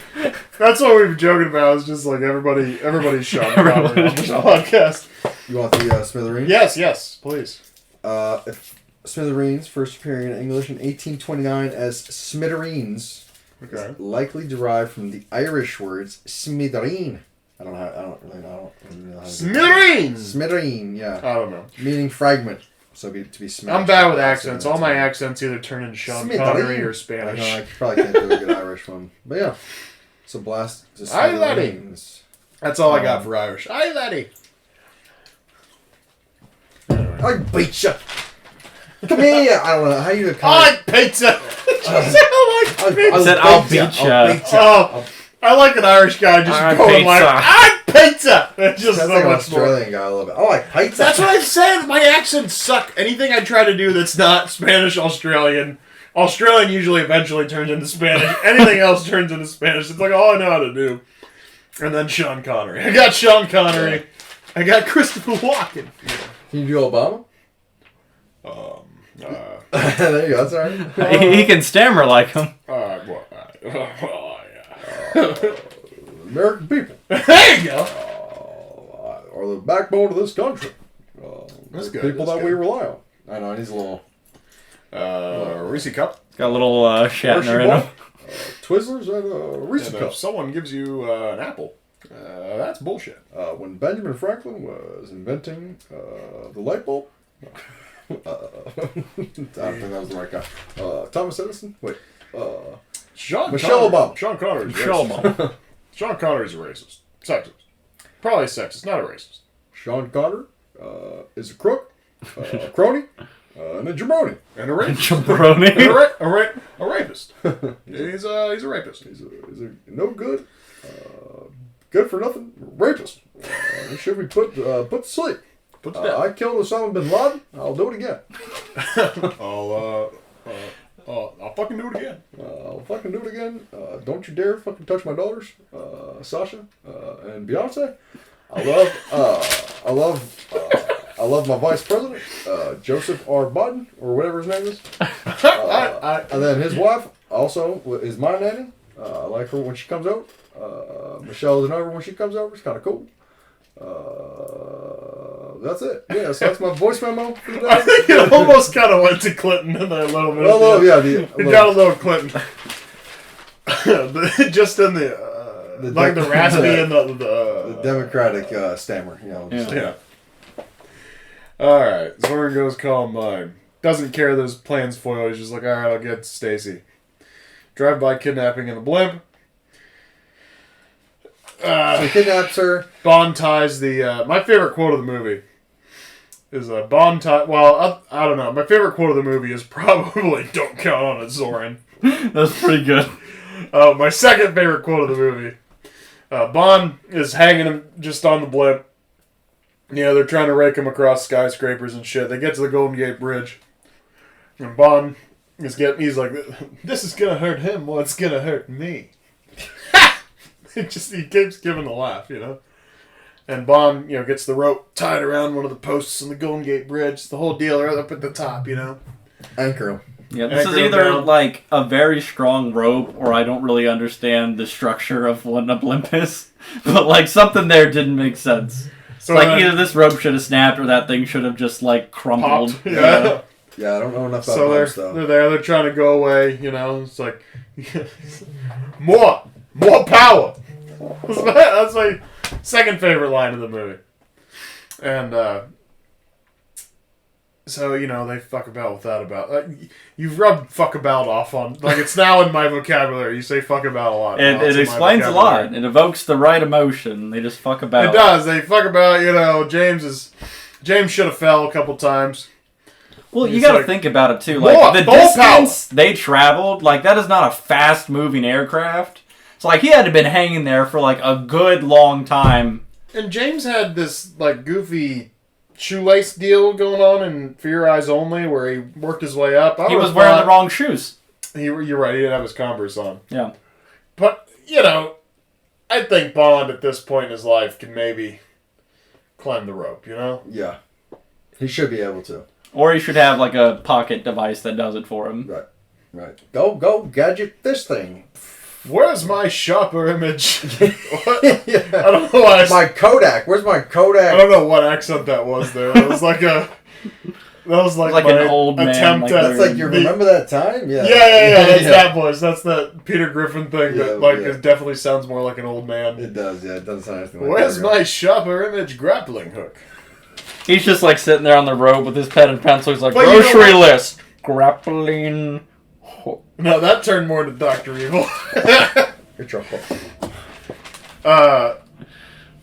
we were joking about. It's just like everybody's Sean Connery on this podcast. You want the smithereens? Yes, please. Smithereens, first appearing in English in 1829 as smithereens, likely derived from the Irish words smithereen. I don't really know how to Smithereens! Smithereen, yeah. I don't know. Meaning fragment. So to be smashed. I'm bad with accents. All my accents either turn into Sean Connery or Spanish. I probably can't do a good Irish one. But yeah. So blast. Aye, laddie. That's all I got for Irish. Aye, laddie. I beat you. Come here. I don't know. How you I pizza. I said I'll beat you. Oh, I like an Irish guy just going like, I pizza. It's just that's so like an much Australian guy a little bit. I like pizza. That's what I'm saying. My accents suck. Anything I try to do that's not Spanish Australian usually eventually turns into Spanish. Anything else turns into Spanish. It's like all I know how to do. And then Sean Connery. I got Sean Connery. I got Christopher Walken. Can you do Obama? There you go. That's all right. He can stammer like him. American people. There you go. Are the backbone of this country. That's good. People that we rely on. I know. He's a little. Reese cup. Got a little Shatner in him. Twizzlers and Reese cup. If someone gives you an apple, that's bullshit. When Benjamin Franklin was inventing the light bulb, I don't think that was the right guy. Thomas Edison? Wait. Michelle Obama. Sean Connery's Michelle racist. Obama. Sean Connery's a racist. Sexist. Probably sexist, not a racist. Sean Connery is a crook, a crony, and a jabroni. And a rapist. Jabroni. And a rapist. He's a rapist. He's a no good, good for nothing rapist. He should be put to sleep. Put to death. I killed Osama bin Laden. I'll do it again. I'll fucking do it again. I'll fucking do it again. Don't you dare fucking touch my daughters, Sasha and Beyonce. I love my vice president, Joseph R. Biden, or whatever his name is. And then his wife also is my nanny. I like her when she comes over. Michelle is over when she comes over. It's kind of cool. That's it. Yeah, so that's my voice memo for the day. I think it almost kind of went to Clinton in there a little bit. It got a little Clinton. Just in the raspy and the Democratic stammer. Yeah. All right. Zoran goes Columbine. Doesn't care that his plan's foiled. He's just like, all right, I'll get Stacy. Drive-by kidnapping in a blimp. He kidnaps her. Bond ties the... my favorite quote of the movie is Bond tie... Well, I don't know. My favorite quote of the movie is probably "Don't count on it, Zoran." That's pretty good. My second favorite quote of the movie. Bond is hanging him just on the blimp. Yeah, they're trying to rake him across skyscrapers and shit. They get to the Golden Gate Bridge. And Bond he's like, this is gonna hurt him, well, it's gonna hurt me. He keeps giving the laugh, And Bond, gets the rope tied around one of the posts on the Golden Gate Bridge. The whole deal right up at the top, Anchor him. Yeah, this is either like a very strong rope, or I don't really understand the structure of what a blimp is. But like something there didn't make sense. So like either this rope should have snapped, or that thing should have just like crumpled. Popped. Yeah. Yeah, I don't know enough about blimps, though. They're there. They're trying to go away. It's like more power. That's my second favorite line of the movie. And so they fuck about with that you've rubbed fuck about off on, like, it's now in my vocabulary. You say fuck about a lot. It explains a lot. It evokes the right emotion. They just fuck about. It does. They fuck about. James should have fell a couple times. Well, you got to think about it too. Like the distance they traveled, like that is not a fast moving aircraft. So like he had to have been hanging there for like a good long time. And James had this like goofy shoelace deal going on in For Your Eyes Only, where he worked his way up. He was wearing the wrong shoes. You're right. He didn't have his Converse on. Yeah. But I think Bond at this point in his life can maybe climb the rope. Yeah, he should be able to. Or he should have like a pocket device that does it for him. Right. Go gadget this thing. Where's my shopper image? What? Yeah. I don't know why. My Kodak. Where's my Kodak? I don't know what accent that was there. That was like an old attempt man, at. That's like, you remember that time? Yeah. Yeah. That's that voice. That's that Peter Griffin thing that it definitely sounds more like an old man. It does. Yeah, it doesn't sound anything like. Where's my shopper image grappling hook? He's just like sitting there on the road with his pen and pencil. He's like, grocery list, grappling hook. No, that turned more into Dr. Evil. It's your hook. I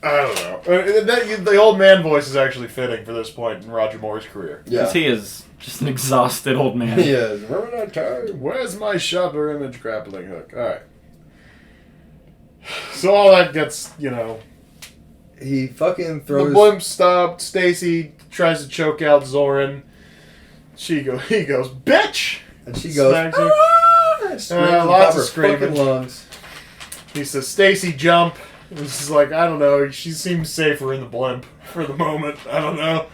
don't know. The old man voice is actually fitting for this point in Roger Moore's career. Yeah. Because he is just an exhausted old man. He is. Remember that time? Where's my shopper image grappling hook? Alright. So all that gets, He fucking throws... The blimp stopped. Stacy tries to choke out Zoran. He goes, bitch! And she goes, lots of screaming. Lungs. He says, Stacy, jump. And she's like, I don't know. She seems safer in the blimp for the moment. I don't know.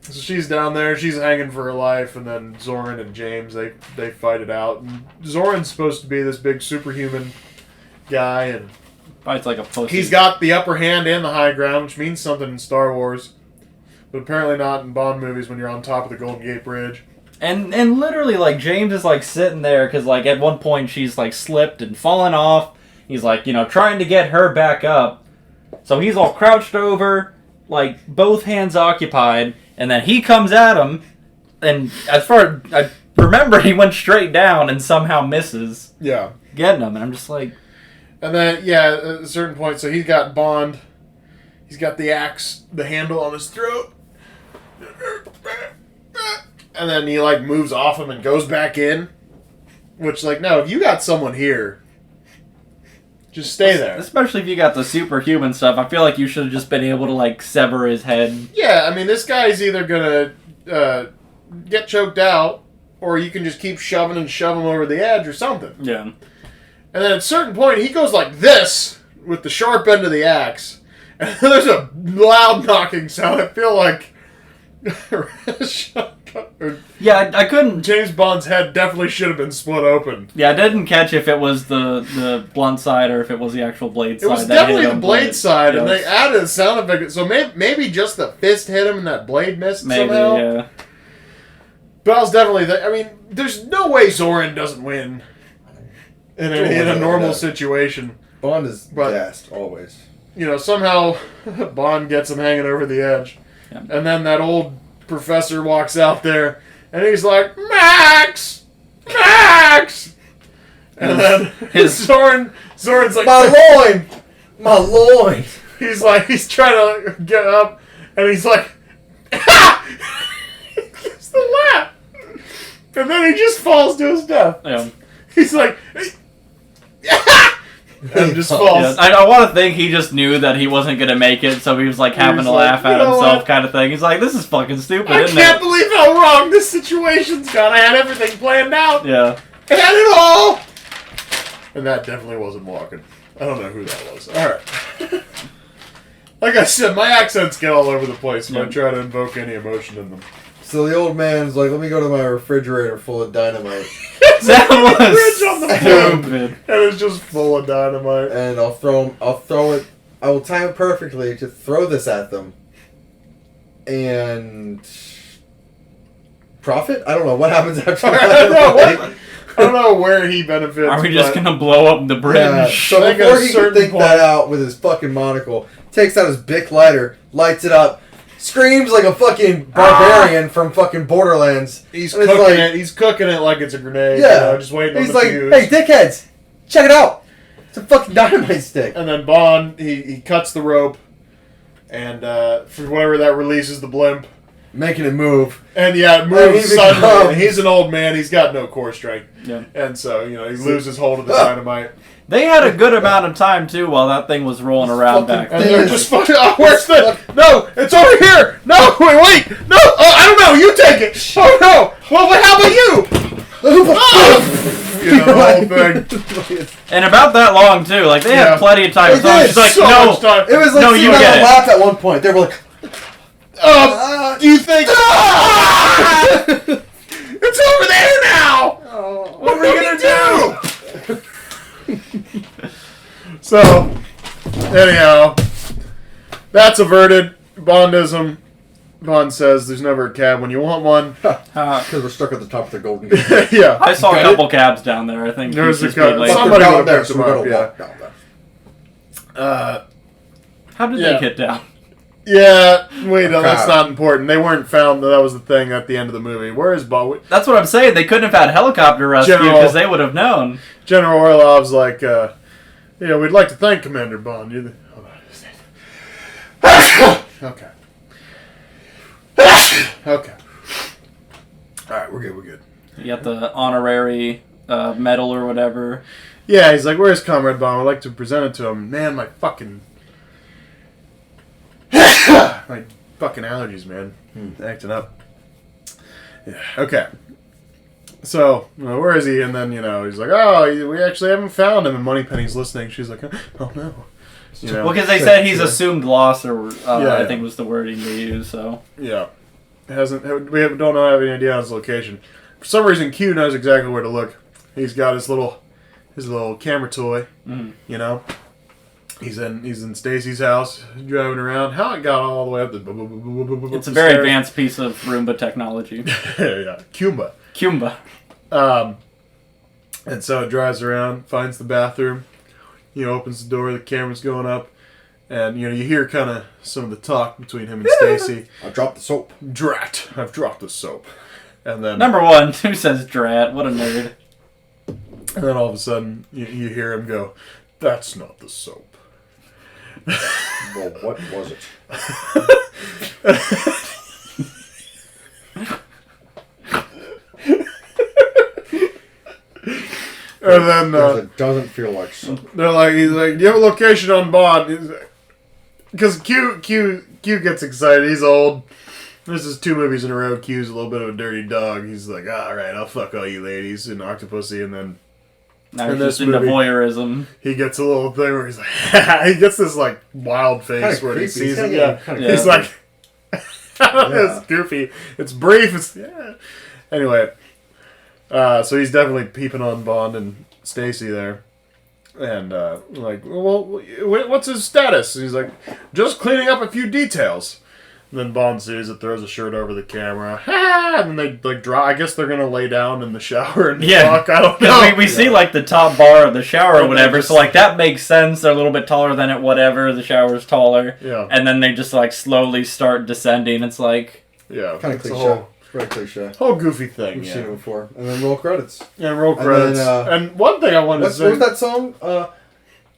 So she's down there. She's hanging for her life. And then Zoran and James, they fight it out. And Zoran's supposed to be this big superhuman guy. And fights like a pussy. He's got the upper hand and the high ground, which means something in Star Wars. But apparently not in Bond movies when you're on top of the Golden Gate Bridge. And literally, like, James is, like, sitting there because, like, at one point she's, like, slipped and fallen off. He's, like, trying to get her back up. So he's all crouched over, like both hands occupied, and then he comes at him, and as far as I remember, he went straight down and somehow misses getting him, and I'm just like. And then at a certain point, so he's got Bond. He's got the axe, the handle on his throat. And then he, like, moves off him and goes back in. Which, like, no, if you got someone here, just stay there. Especially if you got the superhuman stuff. I feel like you should have just been able to, like, sever his head. Yeah, I mean, this guy's either gonna get choked out, or you can just keep shoving and shove him over the edge or something. Yeah. And then at a certain point, he goes like this with the sharp end of the axe. And there's a loud knocking sound. I feel like yeah, I couldn't. James Bond's head definitely should have been split open. Yeah, I didn't catch if it was the blunt side or if it was the actual blade side. It was definitely the blade side, and they added a sound effect. So maybe just the fist hit him and that blade missed somehow. Yeah. But I was definitely. I mean, there's no way Zorin doesn't win in a normal situation. Bond is gassed always. You know, somehow Bond gets him hanging over the edge. Yeah. And then that old professor walks out there, and he's like, Max! Max! And then Zorin's like, My loin! He's trying to get up, and he's like, he gives the laugh. And then he just falls to his death. Yeah. He's like, and just falls. Yeah, I want to think he just knew that he wasn't going to make it, so he was like having to laugh at himself kind of thing. He's like, this is fucking stupid, isn't it? I can't believe how wrong this situation's gone. I had everything planned out. Yeah. I had it all. And that definitely wasn't Walken. I don't know who that was. Alright. Like I said, my accents get all over the place when I try to invoke any emotion in them. So the old man's like, let me go to my refrigerator full of dynamite. That was fridge on the stupid. And it's just full of dynamite. And I'll throw it. I will time it perfectly to throw this at them. And profit? I don't know what happens after that. I don't know where he benefits. Are we just gonna blow up the bridge? Yeah. So before he can think that out with his fucking monocle, takes out his Bic lighter, lights it up. Screams like a fucking barbarian from fucking Borderlands. He's cooking it. He's cooking it like it's a grenade. Yeah. You know, just waiting on the fuse. Hey, dickheads! Check it out! It's a fucking dynamite stick. And then Bond, he cuts the rope, and for whatever that releases the blimp. Making it move. And it moves suddenly. And he's an old man. He's got no core strength. Yeah. And so, he loses hold of the dynamite. They had a good amount of time, too, while that thing was rolling around back there. And they're just fucking, where's the... No, it's over here! No, wait! No! Oh, I don't know, you take it! Oh, no! Well, how about you? The whole thing. And about that long, too. Like, they had plenty of time. So she's like, no, it was like no, you get it. Laugh at one point. They were like... do you think... It's over there now! Oh, what are we going to do? So, anyhow, that's averted. Bondism. Bond says there's never a cab when you want one. Because we're stuck at the top of the Golden Gate. Yeah. I saw a couple cabs down there, I think. There was a couple. Somebody would have picked them up, yeah. How did they get down? Yeah, wait, no, that's not important. They weren't found. That was the thing at the end of the movie. Where is Bond? That's what I'm saying. They couldn't have had helicopter rescue because they would have known. General Orlov's like, we'd like to thank Commander Bond. Hold on. Okay. Okay. Alright, we're good. You got the honorary medal or whatever. Yeah, he's like, where's Comrade Bond? I'd like to present it to him. Man, my fucking allergies, man. Acting up. Yeah, okay. So, where is he? And then, he's like, oh, we actually haven't found him. And Moneypenny's listening. She's like, oh no. Well, because they said he's assumed lost, or I think was the wording they used, so. Yeah. We don't have any idea on his location. For some reason, Q knows exactly where to look. He's got his little camera toy, He's in Stacy's house, driving around. How it got all the way up the... It's a very advanced piece of Roomba technology. Yeah, Cumba. And so it drives around, finds the bathroom. Opens the door, the camera's going up. And, you hear kind of some of the talk between him and Stacy. I dropped the soap. Drat, I've dropped the soap. And then... Number one, who says drat? What a nerd. And then all of a sudden, you hear him go, that's not the soap. Well, what was it? And then... it doesn't feel like soap. he's like, do you have a location on Bond? Because Q gets excited. He's old. This is 2 movies in a row. Q's a little bit of a dirty dog. He's like, all right, I'll fuck all you ladies in Octopussy. And then Now in he's this just into movie, voyeurism. he gets a little thing where he's like, he gets this like wild face Kinda where creepy. he sees He's it. kinda Yeah, creepy. he's like, it's goofy. It's brief. It's Anyway, so he's definitely peeping on Bond and Stacy there. And, like, well, what's his status? And he's like, just cleaning up a few details. And then Bond sees it, throws a shirt over the camera. And then they, like, draw. I guess they're going to lay down in the shower and fuck. I don't know. We see, like, the top bar of the shower or whatever, so, like, that makes sense. They're a little bit taller than it, whatever. The shower's taller. Yeah. And then they just, like, slowly start descending. It's like... Yeah. Kind of it's a cliche. Very cliche. whole goofy thing, We've seen it before. And then roll credits. And roll credits. And one thing I wanted to say... What was that song?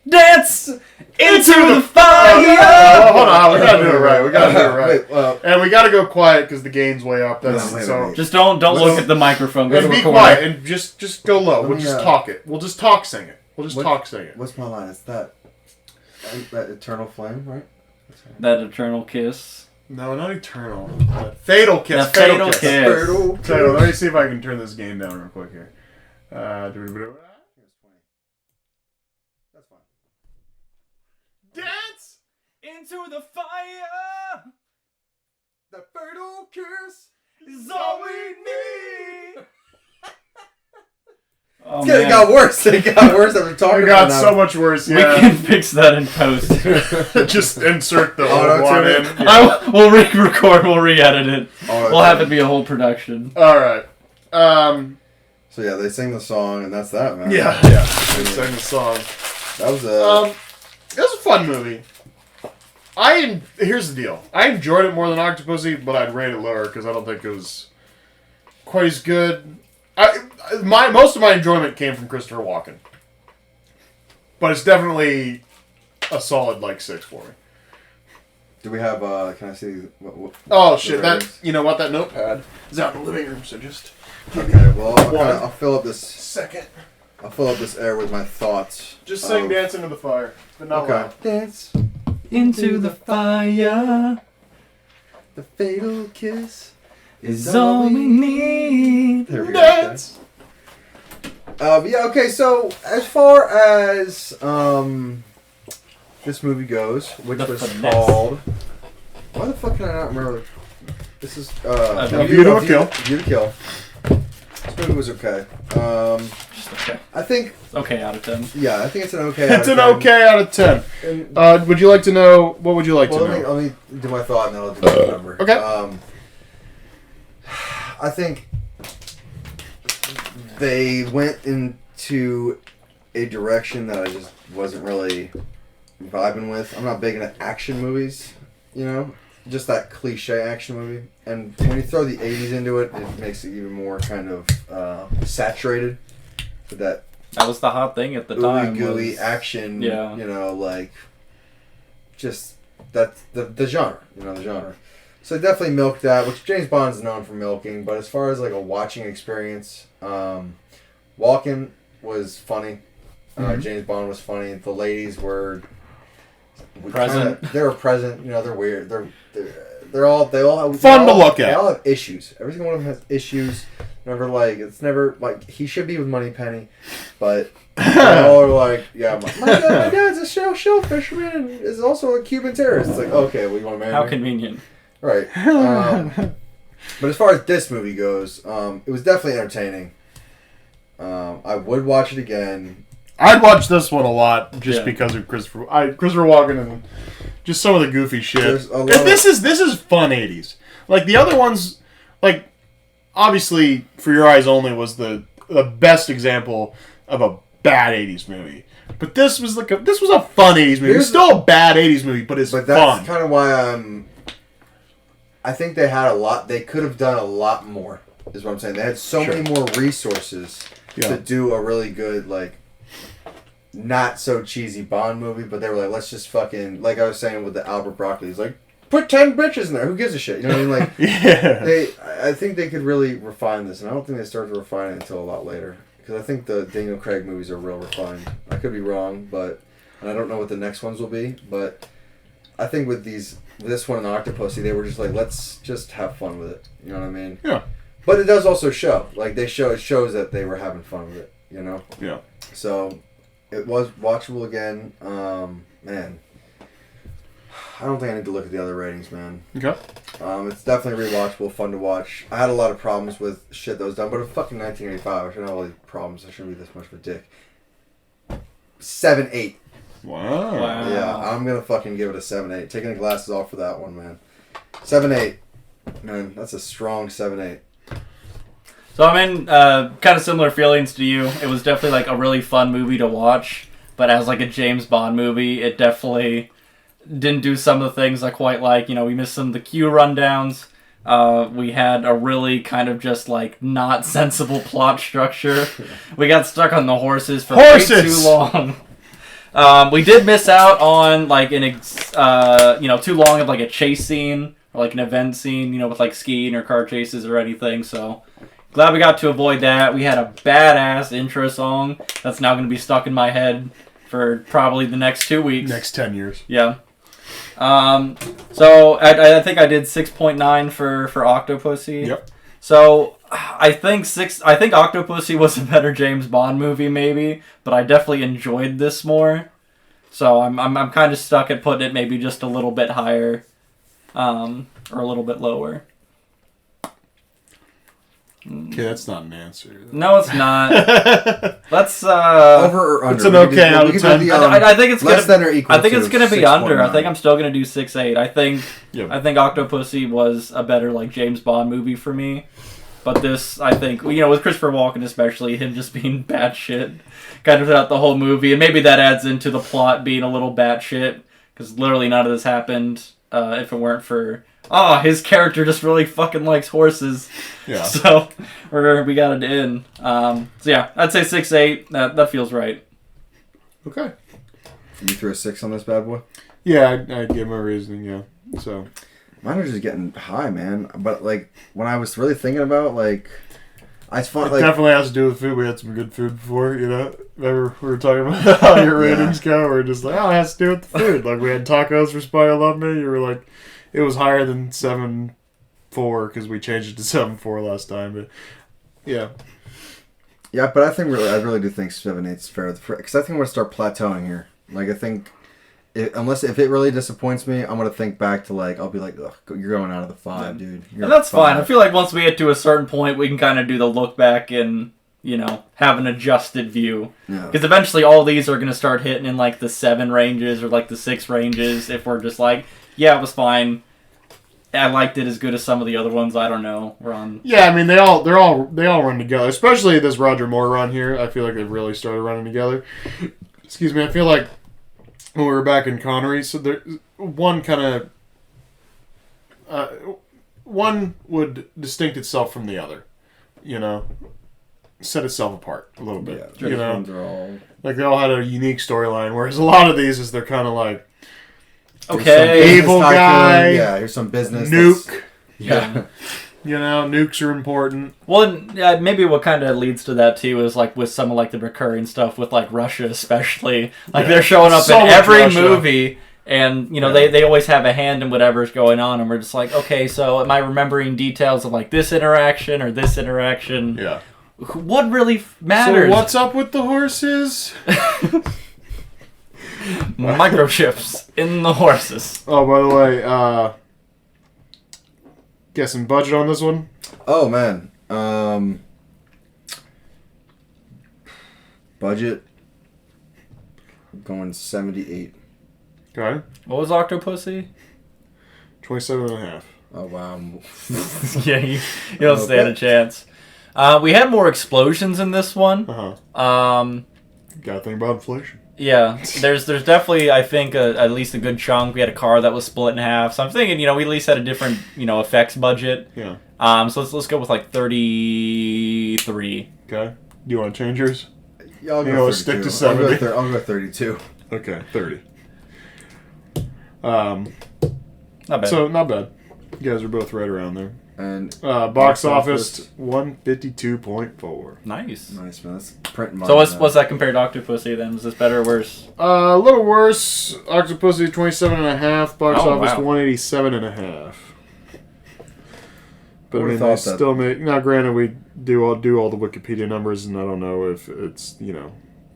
Dance into the fire! Oh, hold on, we gotta do it right. Wait, And we gotta go quiet because the gain's way up. That's wait. Just don't look at the microphone. Go And to be record. quiet and just go low. Let We'll me, just talk it. We'll just talk sing it. What's my line? It's that eternal flame, right? That eternal kiss. No, not eternal. Fatal kiss. That fatal kiss. Fatal kiss. So, let me see if I can turn this game down real quick here. That's fine. Dance Into the fire The fatal kiss. is all we need. Oh, It got worse. It got worse after talking It got about so much worse. We Yeah. can fix that in post. Just insert the Oh, old one in. We'll re-record, we'll re-edit it. Oh, We'll have it be a whole production. All right. So yeah, they sing the song, and that's that, man. Yeah. They sang the song. That was It was a fun movie. Here's the deal. I enjoyed it more than Octopussy, but I'd rate it lower because I don't think it was quite as good. Most of my enjoyment came from Christopher Walken, but it's definitely a solid 6 for me. Do we have? Can I see? What Oh shit! ratings? You know what? That notepad is out in the living room, so just Okay. Well, One. I'll fill up this. second. I'll fill up this air with my thoughts. Just sing of- "Dance into the Fire," but not Okay. loud. Dance. Into the fire The fatal kiss is all we need. There we go. Dance. Yeah. Okay. So as far as this movie goes, which The was finesse. called. Why the fuck can I not remember? This is A View to a Kill. View to Kill. This movie was okay. Just okay. I think. It's okay out of 10. Yeah, I think it's an okay. It's an out of 10. okay out of 10. And- Would you like to know? What would you like Well, to let know? me do my thought and then I'll do my number. Okay. I think they went into a direction that I just wasn't really vibing with. I'm not big into action movies, just that cliche action movie. And when you throw the 80s into it, it makes it even more kind of saturated with that That was the hot thing at the time. ooey gooey was- action, Yeah. just that's the genre, the genre. So definitely milked that, which James Bond is known for milking. But as far as a watching experience, Walken was funny. James Bond was funny. The ladies were Present. They were present. They're weird. They all have Fun to look at. They all have issues. Every single one of them has issues. It's never he should be with Moneypenny, but they all are yeah, my dad's a shell fisherman and is also a Cuban terrorist. It's okay, well, you want to marry How me? convenient. Right. But as far as this movie goes, it was definitely entertaining. I would watch it again. I'd watch this one a lot just Yeah. because of Christopher Walken and just some of the goofy shit. There's a lot And this is fun 80s. The other ones, obviously For Your Eyes Only was the best example of a bad 80s movie. But this was a fun 80s movie. It's still a bad 80s movie, but it's fun. That's kind of why I think they had a lot. They could have done a lot more, is what I'm saying. They had so many more resources to do a really good, like, not so cheesy Bond movie, but they were like, let's just fucking, like I was saying with the Albert Broccoli, he's like, put 10 bitches in there. Who gives a shit? You know what I mean? Like, I think they could really refine this, and I don't think they started to refine it until a lot later. Because I think the Daniel Craig movies are real refined. I could be wrong, and I don't know what the next ones will be, but I think with this one and Octopussy, they were just like, let's just have fun with it. You know what I mean? Yeah. But it does also show. Like, it shows that they were having fun with it, you know? Yeah. So, it was watchable again. Man. I don't think I need to look at the other ratings, man. Okay. It's definitely rewatchable, fun to watch. I had a lot of problems with shit that was done, but it's fucking 1985. I shouldn't have all these problems. I shouldn't be this much of a dick. 7-8. Wow. Yeah, I'm gonna fucking give it a 7-8. Taking the glasses off for that one, man. 7-8. Man, that's a strong 7-8. So I'm in kind of similar feelings to you. It was definitely like a really fun movie to watch, but as like a James Bond movie, it definitely didn't do some of the things I quite like. You know, we missed some of the Q rundowns. We had a really kind of just like not sensible plot structure. We got stuck on the horses for way too long. We did miss out on like too long of like a chase scene or like an event scene, you know, with like skiing or car chases or anything. So glad we got to avoid that. We had a badass intro song that's now going to be stuck in my head for probably the next 2 weeks. Next 10 years. Yeah. So I think I did 6.9 for Octopussy. Yep. So I think Octopussy was a better James Bond movie maybe, but I definitely enjoyed this more. So I'm kind of stuck at putting it maybe just a little bit higher, or a little bit lower. Okay, that's not an answer. No, it's not. Let's over or under. It's an okay out of 10. I think it's less than or equal. I think it's gonna be 6.9. under. I think I'm still gonna do 6.8. I think Octopussy was a better like James Bond movie for me. But this, I think, you know, with Christopher Walken especially, him just being batshit kind of throughout the whole movie, and maybe that adds into the plot being a little batshit because literally none of this happened if it weren't for his character just really fucking likes horses. Yeah. So we got it in. So yeah, I'd say 6.8. That feels right. Okay. You threw a 6 on this bad boy? Yeah, I'd give my reasoning. Yeah. So mine are just getting high, man. But like when I was really thinking about like, it definitely has to do with food. We had some good food before, you know. Remember we were talking about how your ratings go. We're just like, it has to do with the food. Like we had tacos for Spy I Love Me. You were like, it was higher than 7.4 because we changed it to 7.4 last time. But yeah. Yeah, but I really do think 7.8 is fair. Because I think I'm going to start plateauing here. Like, I think, if it really disappoints me, I'm going to think back to, like, I'll be like, ugh, you're going out of the 5, dude. And that's fine. I feel like once we get to a certain point, we can kind of do the look back and, you know, have an adjusted view. Because eventually all these are going to start hitting in, like, the 7 ranges or, like, the 6 ranges if we're just like, yeah, it was fine. I liked it as good as some of the other ones. I don't know. We're on. Yeah, I mean they all run together. Especially this Roger Moore run here. I feel like they've really started running together. Excuse me. I feel like when we were back in Connery, so there one kind of one would distinct itself from the other. You know, set itself apart a little bit. Yeah, you know, like they all had a unique storyline. Whereas a lot of these is they're kind of like. Okay. Evil guy. Yeah, here's some business. Nuke. Yeah. You know, nukes are important. Well, maybe what kind of leads to that, too, is, like, with some of, like, the recurring stuff with, like, Russia especially. Like, they're showing up in every movie, and, you know, they always have a hand in whatever's going on, and we're just like, okay, so am I remembering details of, like, this interaction or this interaction? Yeah. What really matters? So what's up with the horses? Microchips in the horses. Oh, by the way, guessing budget on this one? Oh, man. Budget. Going 78. Okay. What was Octopussy? 27.5. Oh, wow. Yeah, you don't stand a chance. We had more explosions in this one. Uh-huh. Gotta think about inflation. Yeah, there's definitely, I think, at least a good chunk. We had a car that was split in half, so I'm thinking, we at least had a different, effects budget. Yeah. So let's go with like 33. Okay. Do you want to change yours? Yeah, I'll You go know, 32. stick to 70. I'll go 32. Okay, 30. Not bad. So not bad. You guys are both right around there. And box office 152.4. Nice. nice, man. That's printing money. So what's that compared to Octopussy then? Is this better or worse? A little worse. Octopussy 27.5. Box Oh, office wow. 187.5. But I Would've mean, thought they that- still make. Now, granted, we do all the Wikipedia numbers, and I don't know if it's the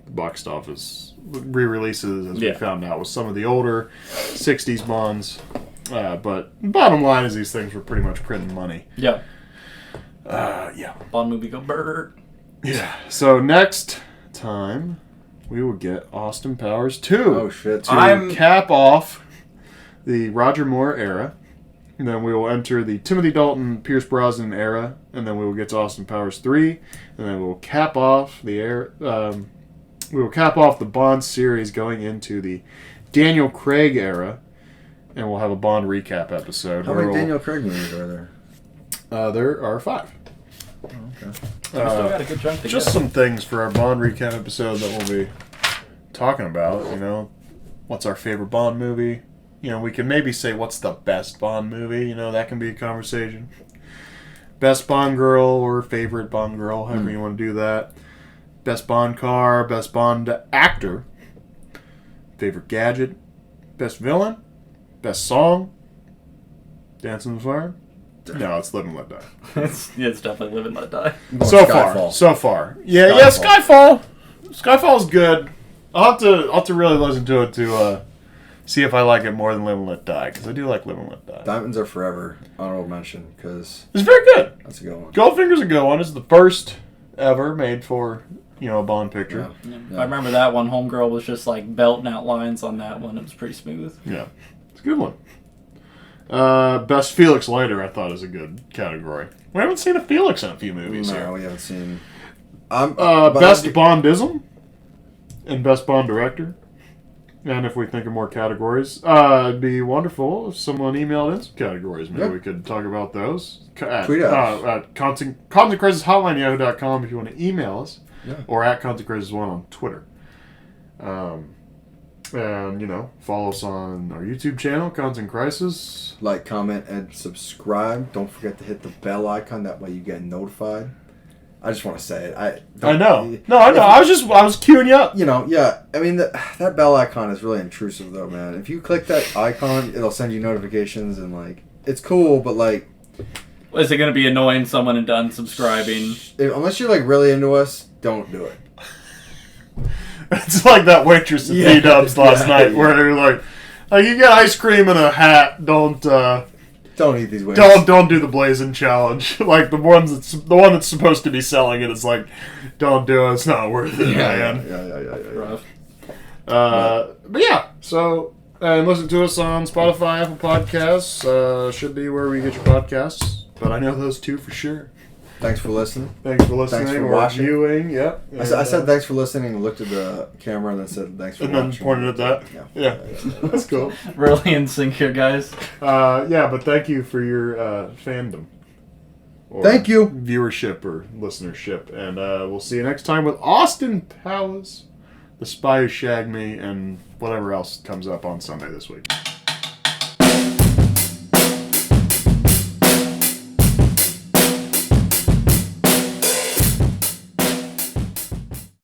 box office re-releases, as we found out with some of the older '60s Bonds. But bottom line is these things were pretty much printing money. Yeah. Yeah. Bond movie go burr. Yeah. So next time we will get Austin Powers 2. Oh shit! To cap off the Roger Moore era. And then we will enter the Timothy Dalton, Pierce Brosnan era, and then we will get to Austin Powers 3, and then we will cap off the Bond series going into the Daniel Craig era, and we'll have a Bond recap episode. How many Daniel Craig movies are there? There are 5. Oh, okay. We still got a good chunk to Just get. some things for our Bond recap episode that we'll be talking about. What's our favorite Bond movie? We can maybe say what's the best Bond movie. That can be a conversation. Best Bond girl or favorite Bond girl, however you want to do that. Best Bond car, best Bond actor. Favorite gadget. Best villain. Best song. Dance in the Fire. No, it's Live and Let Die. it's definitely Live and Let Die. So far. Yeah, Skyfall. Skyfall's good. I'll have to really listen to it to see if I like it more than Live and Let Die, because I do like Live and Let Die. Diamonds Are Forever. Honorable mention, because It's very good. that's a good one. Goldfinger's a good one. It's the first ever made for a Bond picture. I remember that one. Homegirl was just like belting out lines on that one. It was pretty smooth. Yeah, it's a good one. Best Felix Leiter, I thought, is a good category. We haven't seen a Felix in a few movies No, here. we haven't seen. Best Bondism and Best Bond Director. And if we think of more categories, it'd be wonderful if someone emailed in some categories. Maybe we could talk about those. Tweet us. At ContentCrisisHotline@yahoo.com if you want to email us. Yeah. Or at ContentCrisis1 on Twitter. And, follow us on our YouTube channel, Content Crisis. Like, comment, and subscribe. Don't forget to hit the bell icon. That way you get notified. I just want to say it. I know. No, I know. I was queuing you up. Yeah. I mean, that bell icon is really intrusive, though, man. If you click that icon, it'll send you notifications, and, it's cool, but, Is it going to be annoying someone and done subscribing? unless you're, really into us, don't do it. It's like that waitress at B-Dubs last night where they're like, you get ice cream and a hat, don't eat these wings. don't do the blazing challenge. Like the one that's supposed to be selling it is like, don't do it, it's not worth it, man. Yeah. Rough. But yeah, so and listen to us on Spotify, Apple Podcasts, should be where we get your podcasts. But I know those two for sure. Thanks for listening. Thanks for listening. Thanks for or watching. viewing. Yep. I said thanks for listening and looked at the camera and then said thanks for And watching. then pointed at that. Yeah. That's cool. Really in sync here, guys. But thank you for your fandom. Or Thank you. Viewership or listenership. And we'll see you next time with Austin Powers, The Spy Who Shagged Me, and whatever else comes up on Sunday this week.